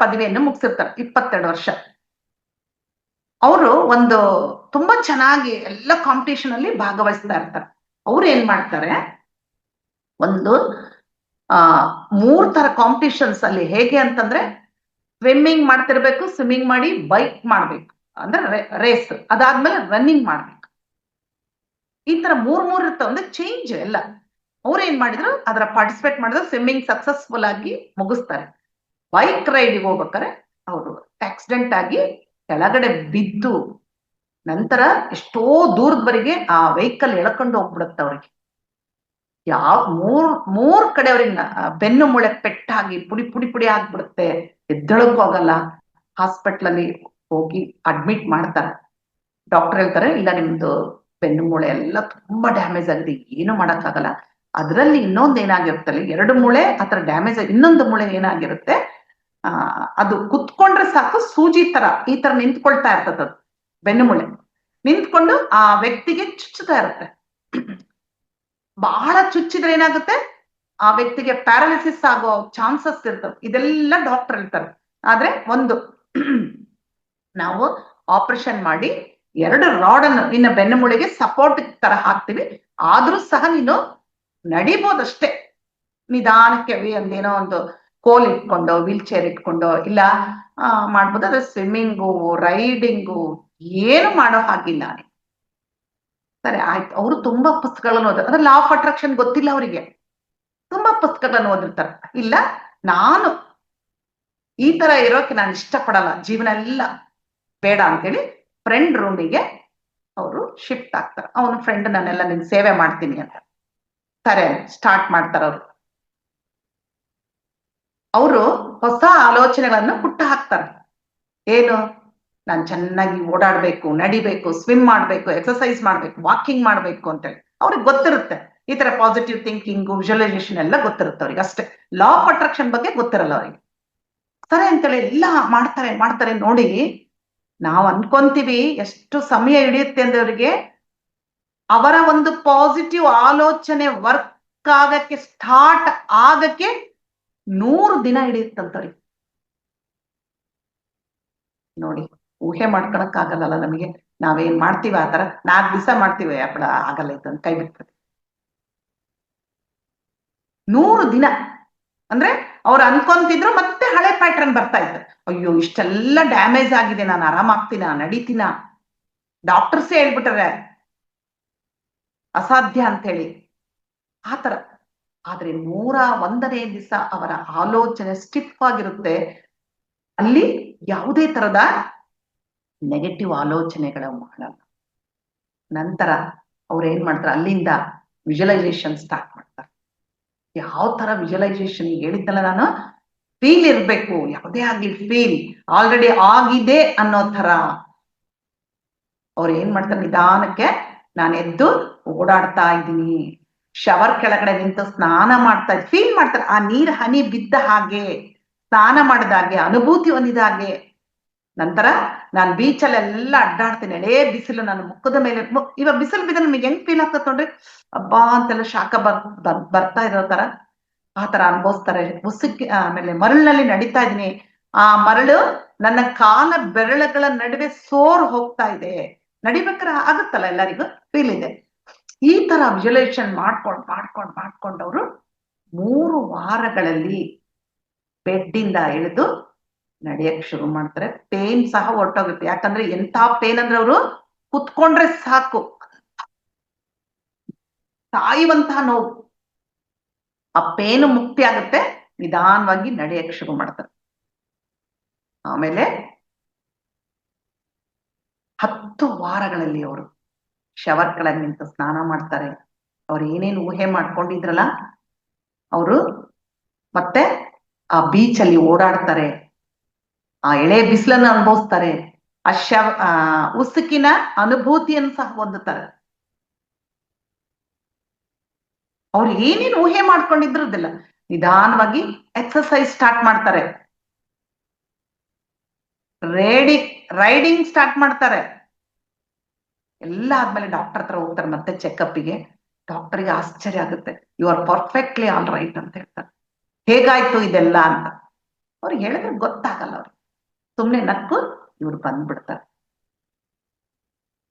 ಪದವಿಯನ್ನು ಮುಗಿಸಿರ್ತಾರೆ, 22 ವರ್ಷ. ಅವರು ಒಂದು ತುಂಬಾ ಚೆನ್ನಾಗಿ ಎಲ್ಲ ಕಾಂಪಿಟೇಷನ್ ಅಲ್ಲಿ ಭಾಗವಹಿಸ್ತಾ ಇರ್ತಾರೆ. ಅವ್ರು ಏನ್ ಮಾಡ್ತಾರೆ, ಒಂದು 3 ತರ ಕಾಂಪಿಟೇಷನ್ಸ್ ಅಲ್ಲಿ, ಹೇಗೆ ಅಂತಂದ್ರೆ ಸ್ವಿಮ್ಮಿಂಗ್ ಮಾಡ್ತಿರ್ಬೇಕು, ಸ್ವಿಮ್ಮಿಂಗ್ ಮಾಡಿ ಬೈಕ್ ಮಾಡ್ಬೇಕು, ಅಂದ್ರೆ ರೇಸ್, ಅದಾದ್ಮೇಲೆ ರನ್ನಿಂಗ್ ಮಾಡ್ಬೇಕು. ಈ ತರ 3 ಇರ್ತಾವ, ಅಂದ್ರೆ ಚೇಂಜ್ ಎಲ್ಲ. ಅವ್ರು ಏನ್ ಮಾಡಿದ್ರು, ಅದರ ಪಾರ್ಟಿಸಿಪೇಟ್ ಮಾಡಿದ್ರು, ಸ್ವಿಮ್ಮಿಂಗ್ ಸಕ್ಸಸ್ಫುಲ್ ಆಗಿ ಮುಗಿಸ್ತಾರೆ. ಬೈಕ್ ರೈಡಿಗೆ ಹೋಗ್ಬೇಕಾರೆ ಅವರು ಆಕ್ಸಿಡೆಂಟ್ ಆಗಿ ಕೆಳಗಡೆ ಬಿದ್ದು, ನಂತರ ಎಷ್ಟೋ ದೂರದವರೆಗೆ ಆ ವೆಹಿಕಲ್ ಎಳ್ಕೊಂಡು ಹೋಗ್ಬಿಡುತ್ತೆ ಅವ್ರಿಗೆ. ಮೂರ್ ಕಡೆ ಅವ್ರಿಗೆ ಬೆನ್ನು ಮೂಳೆ ಪೆಟ್ಟಾಗಿ ಪುಡಿ ಪುಡಿ ಪುಡಿ ಆಗ್ಬಿಡುತ್ತೆ, ಎದ್ದಳಕ್ ಹೋಗಲ್ಲ. ಹಾಸ್ಪಿಟ್ಲ್ ಅಲ್ಲಿ ಹೋಗಿ ಅಡ್ಮಿಟ್ ಮಾಡ್ತಾರೆ. ಡಾಕ್ಟರ್ ಹೇಳ್ತಾರೆ, ಇಲ್ಲ ನಿಮ್ದು ಬೆನ್ನು ಮೂಳೆ ಎಲ್ಲ ತುಂಬಾ ಡ್ಯಾಮೇಜ್ ಆಗಿದೆ, ಏನು ಮಾಡಕ್ಕಾಗಲ್ಲ. ಅದರಲ್ಲಿ ಇನ್ನೊಂದು ಏನಾಗಿರುತ್ತೆ, 2 ಮೂಳೆ ಆತರ ಡ್ಯಾಮೇಜ್ ಆಗಿ, ಇನ್ನೊಂದು ಮೂಳೆ ಏನಾಗಿರುತ್ತೆ, ಅದು ಕುತ್ಕೊಂಡ್ರೆ ಸಾಕು, ಸೂಜಿ ತರ ಈ ತರ ನಿಂತ್ಕೊಳ್ತಾ ಇರ್ತದ, ಅದು ಬೆನ್ನು ಮೂಳೆ ನಿಂತ್ಕೊಂಡು ಆ ವ್ಯಕ್ತಿಗೆ ಚುಚ್ಚುತ್ತಾ ಇರುತ್ತೆ. ಬಹಳ ಚುಚ್ಚಿದ್ರೆ ಏನಾಗುತ್ತೆ, ಆ ವ್ಯಕ್ತಿಗೆ ಪ್ಯಾರಾಲಿಸಿಸ್ ಆಗೋ ಚಾನ್ಸಸ್ ಇರ್ತವೆ. ಇದೆಲ್ಲ ಡಾಕ್ಟರ್ ಹೇಳ್ತಾರೆ. ಆದ್ರೆ ಒಂದು ನಾವು ಆಪರೇಷನ್ ಮಾಡಿ 2 ರಾಡ್ ಅನ್ನು ನಿನ್ನ ಬೆನ್ನು ಮೂಳೆಗೆ ಸಪೋರ್ಟ್ ತರ ಹಾಕ್ತಿವಿ, ಆದ್ರೂ ಸಹ ನೀನು ನಡಿಬೋದಷ್ಟೇ, ನಿಧಾನಕ್ಕೆ ಒಂದೇನೋ ಒಂದು ಕೋಲ್ ಇಟ್ಕೊಂಡು, ವೀಲ್ ಚೇರ್ ಇಟ್ಕೊಂಡು ಇಲ್ಲ ಮಾಡ್ಬೋದು. ಅದ್ರ ಸ್ವಿಮ್ಮಿಂಗು, ರೈಡಿಂಗು ಏನು ಮಾಡೋ ಹಾಗಿಲ್ಲ. ಸರಿ ಆಯ್ತು, ಅವರು ತುಂಬಾ ಪುಸ್ತಕಗಳನ್ನು ಓದಿದ್ರು, ಅದ್ರ ಲಾ ಆಫ್ ಅಟ್ರಾಕ್ಷನ್ ಗೊತ್ತಿಲ್ಲ ಅವರಿಗೆ, ತುಂಬಾ ಪುಸ್ತಕಗಳನ್ನು ಓದಿರ್ತಾರೆ. ಇಲ್ಲ, ನಾನು ಈ ತರ ಇರೋಕೆ ನಾನು ಇಷ್ಟಪಡಲ್ಲ, ಜೀವನ ಎಲ್ಲ ಬೇಡ ಅಂತೇಳಿ ಫ್ರೆಂಡ್ ರೂಮಿಗೆ ಅವರು ಶಿಫ್ಟ್ ಆಗ್ತಾರೆ. ಅವನ ಫ್ರೆಂಡ್, ನಾನೆಲ್ಲ ನಿನ್ ಸೇವೆ ಮಾಡ್ತೀನಿ ಅಂತ. ಸರಿ, ಸ್ಟಾರ್ಟ್ ಮಾಡ್ತಾರೆ ಅವರು. ಅವರು ಹೊಸ ಆಲೋಚನೆಗಳನ್ನು ಹುಟ್ಟು ಹಾಕ್ತಾರೆ. ಏನು, ನಾನು ಚೆನ್ನಾಗಿ ಓಡಾಡ್ಬೇಕು, ನಡಿಬೇಕು, ಸ್ವಿಮ್ ಮಾಡ್ಬೇಕು, ಎಕ್ಸರ್ಸೈಸ್ ಮಾಡ್ಬೇಕು, ವಾಕಿಂಗ್ ಮಾಡ್ಬೇಕು ಅಂತೇಳಿ ಅವ್ರಿಗೆ ಗೊತ್ತಿರುತ್ತೆ. ಈ ತರ ಪಾಸಿಟಿವ್ ಥಿಂಕಿಂಗ್, ವಿಜುವಲೈಸೇಷನ್ ಎಲ್ಲ ಗೊತ್ತಿರುತ್ತೆ ಅವ್ರಿಗೆ, ಅಷ್ಟೇ. ಲಾ ಆಫ್ ಅಟ್ರಾಕ್ಷನ್ ಬಗ್ಗೆ ಗೊತ್ತಿರಲ್ಲ ಅವ್ರಿಗೆ. ಸರಿ ಅಂತೇಳಿ ಎಲ್ಲ ಮಾಡ್ತಾರೆ. ನೋಡಿ, ನಾವು ಅನ್ಕೊಂತೀವಿ ಎಷ್ಟು ಸಮಯ ಹಿಡಿಯುತ್ತೆ ಅಂದ್ರೆ ಅವರಿಗೆ ಅವರ ಒಂದು ಪಾಸಿಟಿವ್ ಆಲೋಚನೆ ವರ್ಕ್ ಆಗಕ್ಕೆ, ಸ್ಟಾರ್ಟ್ ಆಗಕ್ಕೆ 100 ದಿನ ಹಿಡಿಯುತ್ತಂತವ್ರಿಗೆ. ನೋಡಿ, ಊಹೆ ಮಾಡ್ಕೊಳಕ್ ಆಗಲ್ಲ ನಮಗೆ. ನಾವೇನ್ ಮಾಡ್ತೀವಿ ಆತರ 4 ದಿವಸ ಮಾಡ್ತೀವಿ, ಅಪ್ಪಡ ಆಗಲ್ಲ ಇದ್ದಂತ ಕೈ ಬಿಡ್ತದೆ. 100 ದಿನ ಅಂದ್ರೆ ಅವ್ರು ಅನ್ಕೊಂತಿದ್ರು, ಮತ್ತೆ ಹಳೆ ಪ್ಯಾಟರ್ನ್ ಬರ್ತಾ ಇತ್ತು. ಅಯ್ಯೋ, ಇಷ್ಟೆಲ್ಲ ಡ್ಯಾಮೇಜ್ ಆಗಿದೆ, ನಾನು ಆರಾಮಾಗ್ತೀನ, ನಡೀತೀನ, ಡಾಕ್ಟರ್ಸೇ ಹೇಳ್ಬಿಟ್ರೆ ಅಸಾಧ್ಯ ಅಂತ ಹೇಳಿ, ಆತರ. ಆದ್ರೆ 101ನೇ ದಿವಸ ಅವರ ಆಲೋಚನೆ ಸ್ಟಿಫ್ ಆಗಿರುತ್ತೆ. ಅಲ್ಲಿ ಯಾವುದೇ ತರದ ನೆಗೆಟಿವ್ ಆಲೋಚನೆಗಳ ಮಾಡಲ್ಲ. ನಂತರ ಅವ್ರು ಏನ್ ಮಾಡ್ತಾರೆ, ಅಲ್ಲಿಂದ ವಿಜುವಲೈಸೇಷನ್ ಸ್ಟಾರ್ಟ್ ಮಾಡ್ತಾರೆ. ಯಾವ ತರ ವಿಜುವಲೈಸೇಷನ್ ಹೇಳಿದ್ದಲ್ಲ ನಾನು, ಫೀಲ್ ಇರ್ಬೇಕು, ಯಾವುದೇ ಆಗ್ಲಿ ಫೀಲ್ ಆಲ್ರೆಡಿ ಆಗಿದೆ ಅನ್ನೋ ತರ. ಅವ್ರು ಏನ್ ಮಾಡ್ತಾರೆ, ನಿಧಾನಕ್ಕೆ ನಾನು ಎದ್ದು ಓಡಾಡ್ತಾ ಇದ್ದೀನಿ, ಶವರ್ ಕೆಳಗಡೆ ನಿಂತು ಸ್ನಾನ ಮಾಡ್ತಾ ಇದ್ದೀನಿ, ಫೀಲ್ ಮಾಡ್ತಾರೆ. ಆ ನೀರ್ ಹನಿ ಬಿದ್ದ ಹಾಗೆ, ಸ್ನಾನ ಮಾಡಿದ ಹಾಗೆ, ಅನುಭೂತಿ ಹೊಂದಿದ ಹಾಗೆ. ನಂತರ ನಾನು ಬೀಚಲ್ಲೆಲ್ಲ ಅಡ್ಡಾಡ್ತೀನಿ, ಎಳೆ ಬಿಸಿಲು ನನ್ನ ಮುಖದ ಮೇಲೆ. ಇವಾಗ ಬಿಸಿಲು ಬಿದ್ದರೆ ನಿಮಗೆ ಹೆಂಗ್ ಫೀಲ್ ಆಗ್ತದೆ ನೋಡ್ರಿ, ಹಬ್ಬಾ ಅಂತೆಲ್ಲ ಶಾಖ ಬರ್ತಾ ಇರೋ ತರ, ಆ ತರ ಅನುಭವಿಸ್ತಾರೆ. ಉಸುಕ್ಕೆ ಆಮೇಲೆ ಮರಳಿನಲ್ಲಿ ನಡೀತಾ ಇದ್ದೀನಿ, ಆ ಮರಳು ನನ್ನ ಕಾಲ ಬೆರಳುಗಳ ನಡುವೆ ಸೋರ್ ಹೋಗ್ತಾ ಇದೆ, ನಡಿಬೇಕಾದ್ರೆ ಆಗುತ್ತಲ್ಲ, ಎಲ್ಲರಿಗೂ ಫೀಲ್ ಇದೆ. ಈ ತರ ವಿಜುವಲೈಸೇಷನ್ ಮಾಡ್ಕೊಂಡವ್ರು 3 ವಾರಗಳಲ್ಲಿ ಬೆಡ್ಡಿಂದ ಇಳಿದು ನಡೆಯಕ್ ಶುರು ಮಾಡ್ತಾರೆ. ಪೇನ್ ಸಹ ಹೊರಟೋಗುತ್ತೆ. ಯಾಕಂದ್ರೆ ಎಂತ ಪೇನ್ ಅಂದ್ರೆ ಅವರು ಕುತ್ಕೊಂಡ್ರೆ ಸಾಕು ಸಾಯುವಂತಹ ನೋವು. ಆ ಪೇನು ಮುಕ್ತಿ ಆಗುತ್ತೆ, ನಿಧಾನವಾಗಿ ನಡೆಯಕ್ ಶುರು ಮಾಡ್ತಾರೆ. ಆಮೇಲೆ 10 ವಾರಗಳಲ್ಲಿ ಅವರು ಶವರ್ ಕೆಳಗೆ ನಿಂತು ಸ್ನಾನ ಮಾಡ್ತಾರೆ. ಅವ್ರು ಏನೇನು ಊಹೆ ಮಾಡ್ಕೊಂಡಿದ್ರಲ್ಲ ಅವರು ಮತ್ತೆ ಆ ಬೀಚಲ್ಲಿ ಓಡಾಡ್ತಾರೆ, ಆ ಎಳೆ ಬಿಸಿಲನ್ನು ಅನುಭವಿಸ್ತಾರೆ, ಉಸುಕಿನ ಅನುಭೂತಿಯನ್ನು ಸಹ ಹೊಂದುತ್ತಾರೆ. ಅವ್ರು ಏನೇನು ಊಹೆ ಮಾಡ್ಕೊಂಡಿದ್ರದಿಲ್ಲ, ನಿಧಾನವಾಗಿ ಎಕ್ಸರ್ಸೈಸ್ ಸ್ಟಾರ್ಟ್ ಮಾಡ್ತಾರೆ, ರೈಡಿಂಗ್ ಸ್ಟಾರ್ಟ್ ಮಾಡ್ತಾರೆ. ಎಲ್ಲ ಆದ್ಮೇಲೆ ಡಾಕ್ಟರ್ ಹತ್ರ ಹೋಗ್ತಾರೆ ಮತ್ತೆ ಚೆಕಪ್ಗೆ. ಡಾಕ್ಟರ್ಗೆ ಆಶ್ಚರ್ಯ ಆಗುತ್ತೆ, you are perfectly all right ಅಂತ ಹೇಳ್ತಾರೆ. ಹೇಗಾಯ್ತು ಇದೆಲ್ಲ ಅಂತ ಅವ್ರಿಗೆ ಹೇಳಿದ್ರೆ ಗೊತ್ತಾಗಲ್ಲ. ಅವ್ರಿಗೆ ಸುಮ್ನೆ ನಕ್ಕು ಇವ್ರು ಬಂದ್ಬಿಡ್ತಾರೆ.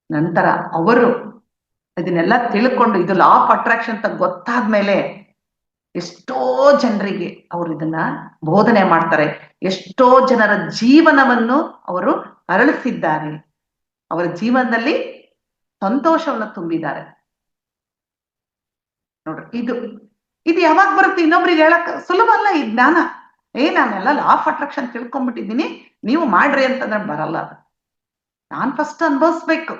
ನಂತರ ಅವರು ಇದನ್ನೆಲ್ಲ ತಿಳ್ಕೊಂಡು ಇದು ಲಾ ಆಫ್ ಅಟ್ರಾಕ್ಷನ್ ಅಂತ ಗೊತ್ತಾದ್ಮೇಲೆ ಎಷ್ಟೋ ಜನರಿಗೆ ಅವರು ಇದನ್ನ ಬೋಧನೆ ಮಾಡ್ತಾರೆ. ಎಷ್ಟೋ ಜನರ ಜೀವನವನ್ನು ಅವರು ಅರಳಿಸಿದ್ದಾರೆ. ಅವರ ಜೀವನದಲ್ಲಿ ಸಂತೋಷವನ್ನು ತುಂಬಿದ್ದಾರೆ. ನೋಡ್ರಿ, ಇದು ಯಾವಾಗ ಬರುತ್ತೆ? ಇನ್ನೊಬ್ರಿಗೆ ಹೇಳಕ್ ಸುಲಭ ಅಲ್ಲ ಈ ಜ್ಞಾನ. ನಾನೆಲ್ಲ ಲಾ ಆಫ್ ಅಟ್ರಾಕ್ಷನ್ ತಿಳ್ಕೊಂಡ್ಬಿಟ್ಟಿದ್ದೀನಿ, ನೀವು ಮಾಡ್ರಿ ಅಂತಂದ್ರೆ ಬರಲ್ಲ. ಅದು ನಾನ್ ಫಸ್ಟ್ ಅನುಭವಿಸ್ಬೇಕು.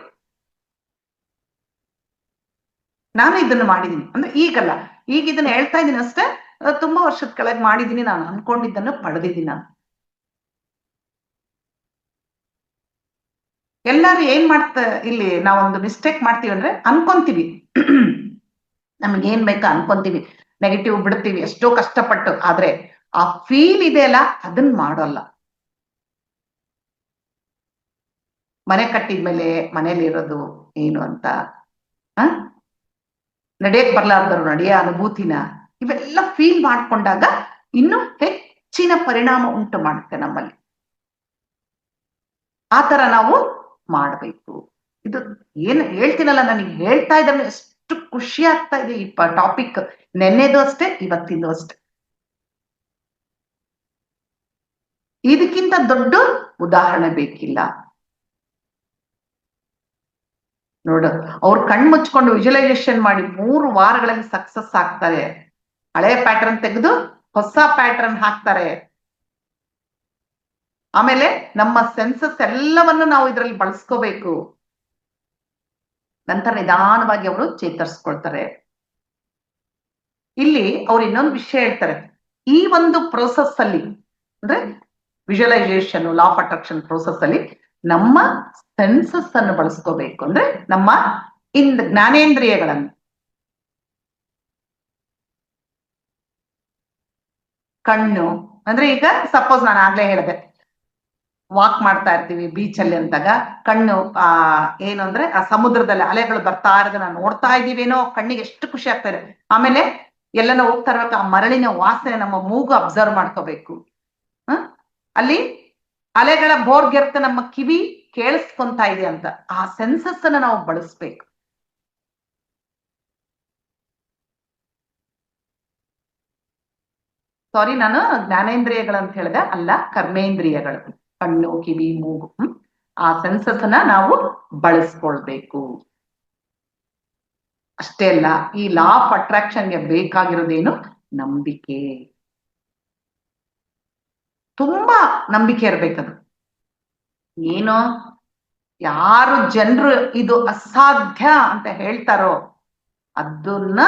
ನಾನು ಇದನ್ನು ಮಾಡಿದ್ದೀನಿ ಅಂದ್ರೆ ಈಗಲ್ಲ, ಈಗ ಇದನ್ನ ಹೇಳ್ತಾ ಇದ್ದೀನಿ ಅಷ್ಟೇ. ತುಂಬಾ ವರ್ಷದ ಕೆಳಗೆ ಮಾಡಿದ್ದೀನಿ, ನಾನು ಅನ್ಕೊಂಡಿದ್ದನ್ನು ಪಡೆದಿದ್ದೀನಿ. ನಾನು ಎಲ್ಲಾರು ಏನ್ ಇಲ್ಲಿ ನಾವೊಂದು ಮಿಸ್ಟೇಕ್ ಮಾಡ್ತೀವಿ ಅಂದ್ರೆ ಅನ್ಕೊಂತೀವಿ ನಮ್ಗೆ ಏನ್ ಬೇಕಾ ಅನ್ಕೊಂತೀವಿ, ನೆಗೆಟಿವ್ ಬಿಡ್ತೀವಿ ಎಷ್ಟೋ ಕಷ್ಟಪಟ್ಟು. ಆದ್ರೆ ಆ ಫೀಲ್ ಇದೆಯಲ್ಲ ಅದನ್ನ ಮಾಡೋಲ್ಲ. ಮನೆ ಕಟ್ಟಿದ್ಮೇಲೆ ಮನೇಲಿ ಇರೋದು ಏನು ಅಂತ, ನಡೆಯಕ್ ಬರ್ಲಾರ್ದರು ನಡೆಯ ಅನುಭೂತಿನ, ಇವೆಲ್ಲ ಫೀಲ್ ಮಾಡ್ಕೊಂಡಾಗ ಇನ್ನು ಹೆಚ್ಚಿನ ಪರಿಣಾಮ ಉಂಟು ಮಾಡುತ್ತೆ ನಮ್ಮಲ್ಲಿ. ಆ ತರ ನಾವು ಮಾಡ್ಬೇಕು. ಇದು ಏನ್ ಹೇಳ್ತೀನಲ್ಲ, ನನಗೆ ಹೇಳ್ತಾ ಇದ್ರೆ ಎಷ್ಟು ಖುಷಿ ಆಗ್ತಾ ಇದೆ. ಈ ಟಾಪಿಕ್ ನೆನ್ನೆದು ಅಷ್ಟೇ, ಇವತ್ತಿಂದು ಅಷ್ಟೇ. ಇದಕ್ಕಿಂತ ದೊಡ್ಡ ಉದಾಹರಣೆ ಬೇಕಿಲ್ಲ. ನೋಡು, ಅವ್ರು ಕಣ್ ಮುಚ್ಕೊಂಡು ವಿಜುವಲೈಸೇಷನ್ ಮಾಡಿ 3 ವಾರಗಳಲ್ಲಿ ಸಕ್ಸಸ್ ಆಗ್ತಾರೆ. ಹಳೆ ಪ್ಯಾಟರ್ನ್ ತೆಗೆದು ಹೊಸ ಪ್ಯಾಟರ್ನ್ ಹಾಕ್ತಾರೆ. ಆಮೇಲೆ ನಮ್ಮ ಸೆನ್ಸಸ್ ಎಲ್ಲವನ್ನು ನಾವು ಇದರಲ್ಲಿ ಬಳಸ್ಕೋಬೇಕು. ನಂತರ ನಿಧಾನವಾಗಿ ಅವರು ಚೇತರಿಸ್ಕೊಳ್ತಾರೆ. ಇಲ್ಲಿ ಅವ್ರು ಇನ್ನೊಂದು ವಿಷಯ ಹೇಳ್ತಾರೆ. ಈ ಒಂದು ಪ್ರೋಸೆಸ್ ಅಲ್ಲಿ ಅಂದ್ರೆ visualisation, law of attraction process ಅಲ್ಲಿ ನಮ್ಮ ಸೆನ್ಸಸ್ ಅನ್ನು ಬಳಸ್ಕೋಬೇಕು. ಅಂದ್ರೆ ನಮ್ಮ ಜ್ಞಾನೇಂದ್ರಿಯಗಳನ್ನು, ಕಣ್ಣು ಅಂದ್ರೆ ಈಗ ಸಪೋಸ್ ನಾನು ಆಗ್ಲೇ ಹೇಳಿದೆ, ವಾಕ್ ಮಾಡ್ತಾ ಇರ್ತೀವಿ ಬೀಚಲ್ಲಿ ಅಂದಾಗ ಕಣ್ಣು ಏನು ಅಂದ್ರೆ ಆ ಸಮುದ್ರದಲ್ಲಿ ಅಲೆಗಳು ಬರ್ತಾ ಇರೋದನ್ನ ನೋಡ್ತಾ ಇದೀವೇನೋ, ಕಣ್ಣಿಗೆ ಎಷ್ಟು ಖುಷಿ ಆಗ್ತಾ ಇದೆ. ಆಮೇಲೆ ಎಲ್ಲನ ಹೋಗ್ತಾ ಇರ್ಬೇಕು, ಆ ಮರಳಿನ ವಾಸನೆ ನಮ್ಮ ಮೂಗು ಅಬ್ಸರ್ವ್ ಮಾಡ್ಕೋಬೇಕು. ಅಲ್ಲಿ ಅಲೆಗಳ ಬೋರ್ಗೆರ್ತ ನಮ್ಮ ಕಿವಿ ಕೇಳಿಸ್ಕೊಂತ ಇದೆ ಅಂತ ಆ ಸೆನ್ಸಸ್ ಅನ್ನ ನಾವು ಬಳಸ್ಬೇಕು. ಸಾರಿ, ನಾನು ಜ್ಞಾನೇಂದ್ರಿಯಗಳಂತ ಹೇಳಿದೆ, ಅಲ್ಲ, ಕರ್ಮೇಂದ್ರಿಯಗಳು, ಕಣ್ಣು, ಕಿವಿ, ಮೂಗು. ಆ ಸೆನ್ಸಸ್ ಅನ್ನ ನಾವು ಬಳಸ್ಕೊಳ್ಬೇಕು. ಅಷ್ಟೇ ಅಲ್ಲ, ಈ ಲಾ ಆಫ್ ಅಟ್ರಾಕ್ಷನ್ಗೆ ಬೇಕಾಗಿರೋದೇನು? ನಂಬಿಕೆ. ತುಂಬಾ ನಂಬಿಕೆ ಇರ್ಬೇಕದು. ಏನು ಯಾರು ಜನರು ಇದು ಅಸಾಧ್ಯ ಅಂತ ಹೇಳ್ತಾರೋ ಅದನ್ನ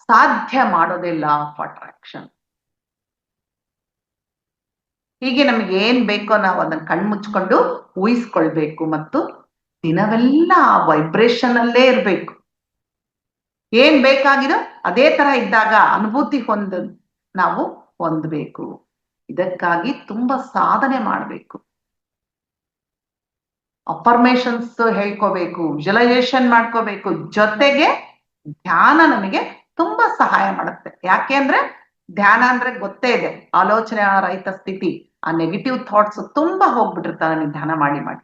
ಸಾಧ್ಯ ಮಾಡೋದೇ ಲಾ ಆಫ್ ಅಟ್ರಾಕ್ಷನ್. ಹೀಗೆ ನಮಗೆ ಏನ್ ಬೇಕೋ ನಾವು ಅದನ್ನ ಕಣ್ಮುಚ್ಕೊಂಡು ಊಹಿಸ್ಕೊಳ್ಬೇಕು ಮತ್ತು ದಿನವೆಲ್ಲ ಆ ವೈಬ್ರೇಷನ್ ಅಲ್ಲೇ ಇರ್ಬೇಕು. ಏನ್ ಬೇಕಾಗಿದೋ ಅದೇ ತರ ಇದ್ದಾಗ ಅನುಭೂತಿ ನಾವು ಹೊಂದಬೇಕು. ಇದಕ್ಕಾಗಿ ತುಂಬಾ ಸಾಧನೆ ಮಾಡಬೇಕು. ಅಫರ್ಮೇಷನ್ಸ್ ಹೇಳ್ಕೋಬೇಕು, ವಿಜುವಲೈಸೇಷನ್ ಮಾಡ್ಕೋಬೇಕು, ಜೊತೆಗೆ ಧ್ಯಾನ ನಮಗೆ ತುಂಬಾ ಸಹಾಯ ಮಾಡುತ್ತೆ. ಯಾಕೆ ಅಂದ್ರೆ ಧ್ಯಾನ ಅಂದ್ರೆ ಗೊತ್ತೇ ಇದೆ, ಆಲೋಚನೆ ರಹಿತ ಸ್ಥಿತಿ. ಆ ನೆಗೆಟಿವ್ ಥಾಟ್ಸ್ ತುಂಬಾ ಹೋಗ್ಬಿಟ್ಟಿರ್ತಾನೆ ಧ್ಯಾನ ಮಾಡಿ ಮಾಡಿ.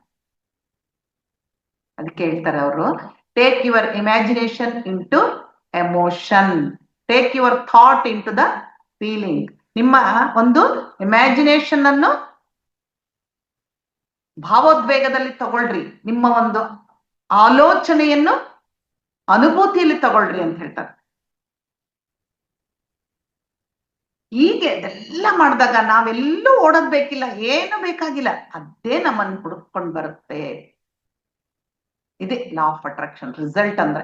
ಅದಕ್ಕೆ ಹೇಳ್ತಾರೆ ಅವರು, take your imagination into emotion, take your thought into the feeling. ನಿಮ್ಮ ಒಂದು ಇಮ್ಯಾಜಿನೇಷನ್ ಅನ್ನು ಭಾವೋದ್ವೇಗದಲ್ಲಿ ತಗೊಳ್ರಿ, ನಿಮ್ಮ ಒಂದು ಆಲೋಚನೆಯನ್ನು ಅನುಭೂತಿಯಲ್ಲಿ ತಗೊಳ್ರಿ ಅಂತ ಹೇಳ್ತಾರೆ. ಹೀಗೆ ಇದೆಲ್ಲ ಮಾಡಿದಾಗ ನಾವೆಲ್ಲೂ ಓಡೋದ್ ಬೇಕಿಲ್ಲ, ಏನು ಬೇಕಾಗಿಲ್ಲ, ಅದೇ ನಮ್ಮನ್ನು ಹುಡುಕೊಂಡು ಬರುತ್ತೆ. ಇದೆ ಲಾ ಆಫ್ ಅಟ್ರಾಕ್ಷನ್ ರಿಸಲ್ಟ್ ಅಂದ್ರೆ.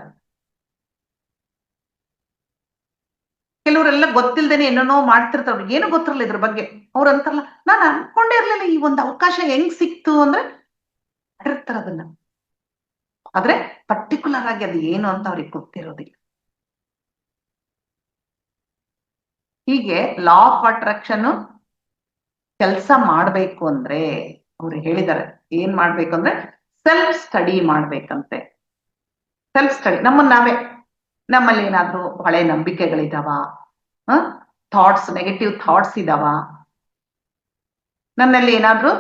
ಕೆಲವರೆಲ್ಲ ಗೊತ್ತಿಲ್ದೇನೆ ಏನೇನೋ ಮಾಡ್ತಿರ್ತಾವ್ರು, ಏನು ಗೊತ್ತಿರಲ್ಲ ಇದ್ರ ಬಗ್ಗೆ. ಅವ್ರು ಅಂತಾರಲ್ಲ, ನಾನು ಅನ್ಕೊಂಡೇ ಇರ್ಲಿಲ್ಲ ಈ ಒಂದು ಅವಕಾಶ ಹೆಂಗ್ ಸಿಕ್ತು ಅಂದ್ರೆ ಮಾಡಿರ್ತಾರ ಅದನ್ನ. ಆದ್ರೆ ಪರ್ಟಿಕ್ಯುಲರ್ ಆಗಿ ಅದು ಏನು ಅಂತ ಅವ್ರಿಗೆ ಗೊತ್ತಿರೋದಿಲ್ಲ. ಹೀಗೆ ಲಾ ಆಫ್ ಅಟ್ರಾಕ್ಷನ್ ಕೆಲಸ ಮಾಡ್ಬೇಕು ಅಂದ್ರೆ ಅವ್ರು ಹೇಳಿದ್ದಾರೆ, ಏನ್ ಮಾಡ್ಬೇಕು ಅಂದ್ರೆ ಸೆಲ್ಫ್ ಸ್ಟಡಿ ಮಾಡ್ಬೇಕಂತೆ. ಸೆಲ್ಫ್ ಸ್ಟಡಿ, ನಾವೇ ನಮ್ಮಲ್ಲಿ ಏನಾದ್ರೂ ಹಳೆ ನಂಬಿಕೆಗಳಿದಾವ, ಥಾಟ್ಸ್, ನೆಗೆಟಿವ್ ಥಾಟ್ಸ್ ಇದಾವ, ನನ್ನಲ್ಲಿ ಏನಾದ್ರೂ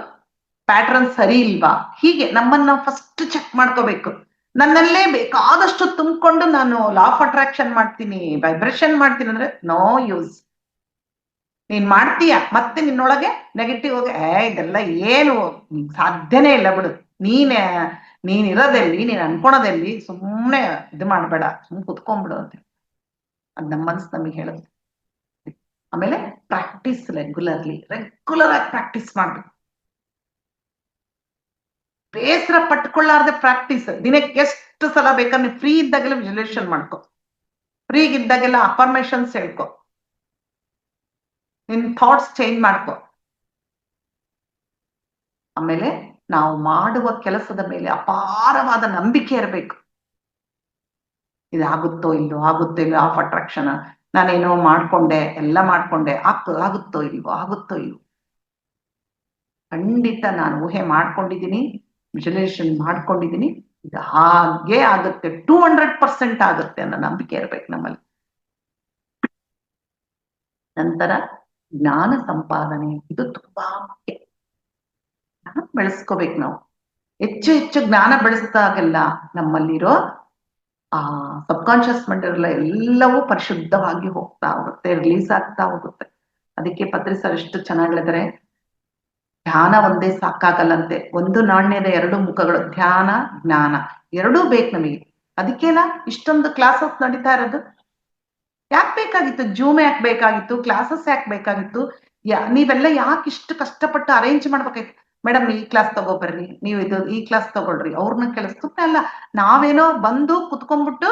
ಪ್ಯಾಟರ್ನ್ ಸರಿ ಇಲ್ವಾ, ಹೀಗೆ ನಮ್ಮನ್ನ ಫಸ್ಟ್ ಚೆಕ್ ಮಾಡ್ಕೋಬೇಕು. ನನ್ನಲ್ಲೇ ಬೇಕಾದಷ್ಟು ತುಂಬಿಕೊಂಡು ನಾನು ಲಾ ಆಫ್ ಅಟ್ರಾಕ್ಷನ್ ಮಾಡ್ತೀನಿ, ವೈಬ್ರೇಷನ್ ಮಾಡ್ತೀನಿ ಅಂದ್ರೆ ನೋ ಯೂಸ್. ನೀನ್ ಮಾಡ್ತೀಯ, ಮತ್ತೆ ನಿನ್ನೊಳಗೆ ನೆಗೆಟಿವ್ ಹೋಗಿ ಇದೆಲ್ಲ ಏನು ಸಾಧ್ಯನೇ ಇಲ್ಲ ಬಿಡು, ನೀನ್ ಇರೋದೆಲ್ಲಿ, ನೀನ್ ಅನ್ಕೊಳೋದೆಲ್ಲಿ, ಸುಮ್ಮನೆ ಇದು ಮಾಡ್ಬೇಡ, ಸುಮ್ಮನೆ ಕುತ್ಕೊಂಡ್ಬಿಡು ಅಂತ. ಅದ್ ನಮ್ಮ ಮನ್ಸು ನಮಗೆ ಹೇಳುದು. ಆಮೇಲೆ ಪ್ರಾಕ್ಟೀಸ್, ರೆಗ್ಯುಲರ್ ಆಗಿ ಪ್ರಾಕ್ಟೀಸ್ ಮಾಡ್ಬೇಕು. ಬೇಸರ ಪಟ್ಕೊಳ್ಳಾರ್ದೆ ಪ್ರಾಕ್ಟೀಸ್. ದಿನಕ್ಕೆ ಎಷ್ಟು ಸಲ ಬೇಕಾದ್ರೆ ಫ್ರೀ ಇದ್ದಾಗೆಲ್ಲ ವಿಜುಲೇಷನ್ ಮಾಡ್ಕೊ, ಫ್ರೀಗಿದ್ದಾಗೆಲ್ಲ ಅಫರ್ಮೇಶನ್ಸ್ ಹೇಳ್ಕೊ, ನಿನ್ ಥಾಟ್ಸ್ ಚೇಂಜ್ ಮಾಡ್ಕೊ. ಆಮೇಲೆ ನಾವು ಮಾಡುವ ಕೆಲಸದ ಮೇಲೆ ಅಪಾರವಾದ ನಂಬಿಕೆ ಇರಬೇಕು. ಇದಾಗುತ್ತೋ ಇಲ್ಲೋ, ಆಗುತ್ತೋ ಇಲ್ಲೋ, ಆಫ್ ಅಟ್ರಾಕ್ಷನ್ ನಾನೇನೋ ಮಾಡ್ಕೊಂಡೆ, ಎಲ್ಲ ಮಾಡ್ಕೊಂಡೆ, ಆಗುತ್ತೋ ಇಲ್ವೋ, ಆಗುತ್ತೋ ಇಲ್ವೋ, ಖಂಡಿತ ನಾನು ಊಹೆ ಮಾಡ್ಕೊಂಡಿದ್ದೀನಿ, ವಿಜುಲೇಷನ್ ಮಾಡ್ಕೊಂಡಿದ್ದೀನಿ, ಇದು ಹಾಗೆ ಆಗುತ್ತೆ, 200% ಆಗುತ್ತೆ ಅನ್ನೋ ನಂಬಿಕೆ ಇರ್ಬೇಕು ನಮ್ಮಲ್ಲಿ. ನಂತರ ಜ್ಞಾನ ಸಂಪಾದನೆ, ಇದು ತುಂಬಾ ಮುಖ್ಯ. ಜ್ಞಾನ ಬೆಳೆಸ್ಕೋಬೇಕು ನಾವು. ಹೆಚ್ಚು ಹೆಚ್ಚು ಜ್ಞಾನ ಬೆಳೆಸಿದಾಗೆಲ್ಲ ನಮ್ಮಲ್ಲಿರೋ ಸಬ್ಕಾನ್ಶಿಯಸ್ ಮೈಂಡ್ ಎಲ್ಲವೂ ಪರಿಶುದ್ಧವಾಗಿ ಹೋಗ್ತಾ ಹೋಗುತ್ತೆ, ರಿಲೀಸ್ ಆಗ್ತಾ ಹೋಗುತ್ತೆ. ಅದಕ್ಕೆ ಪತ್ರಿ ಸರ್ ಎಷ್ಟು ಚೆನ್ನಾಗಿ ಹೇಳಿದರೆ, ಧ್ಯಾನ ಒಂದೇ ಸಾಕಾಗಲ್ಲಂತೆ, ಒಂದು ನಾಣ್ಯದ ಎರಡು ಮುಖಗಳು, ಧ್ಯಾನ ಜ್ಞಾನ ಎರಡೂ ಬೇಕು ನಮಗೆ. ಅದಕ್ಕೆಲ್ಲ ಇಷ್ಟೊಂದು ಕ್ಲಾಸಸ್ ನಡೀತಾ ಇರೋದು. ಯಾಕೆ ಬೇಕಾಗಿತ್ತು ಜೂಮ್, ಯಾಕೆ ಬೇಕಾಗಿತ್ತು ಕ್ಲಾಸಸ್, ಯಾಕೆ ಬೇಕಾಗಿತ್ತು, ನೀವೆಲ್ಲ ಯಾಕೆ ಇಷ್ಟು ಕಷ್ಟಪಟ್ಟು ಅರೇಂಜ್ ಮಾಡ್ಬೇಕಾಯ್ತು? ಮೇಡಮ್ ಈ ಕ್ಲಾಸ್ ತಗೋಬರ್ರಿ, ನೀವು ಈ ಕ್ಲಾಸ್ ತಗೊಳ್ರಿ, ಅವ್ರನ್ನ ಕೆಲಸ ಅಲ್ಲ. ನಾವೇನೋ ಬಂದು ಕುತ್ಕೊಂಡ್ಬಿಟ್ಟು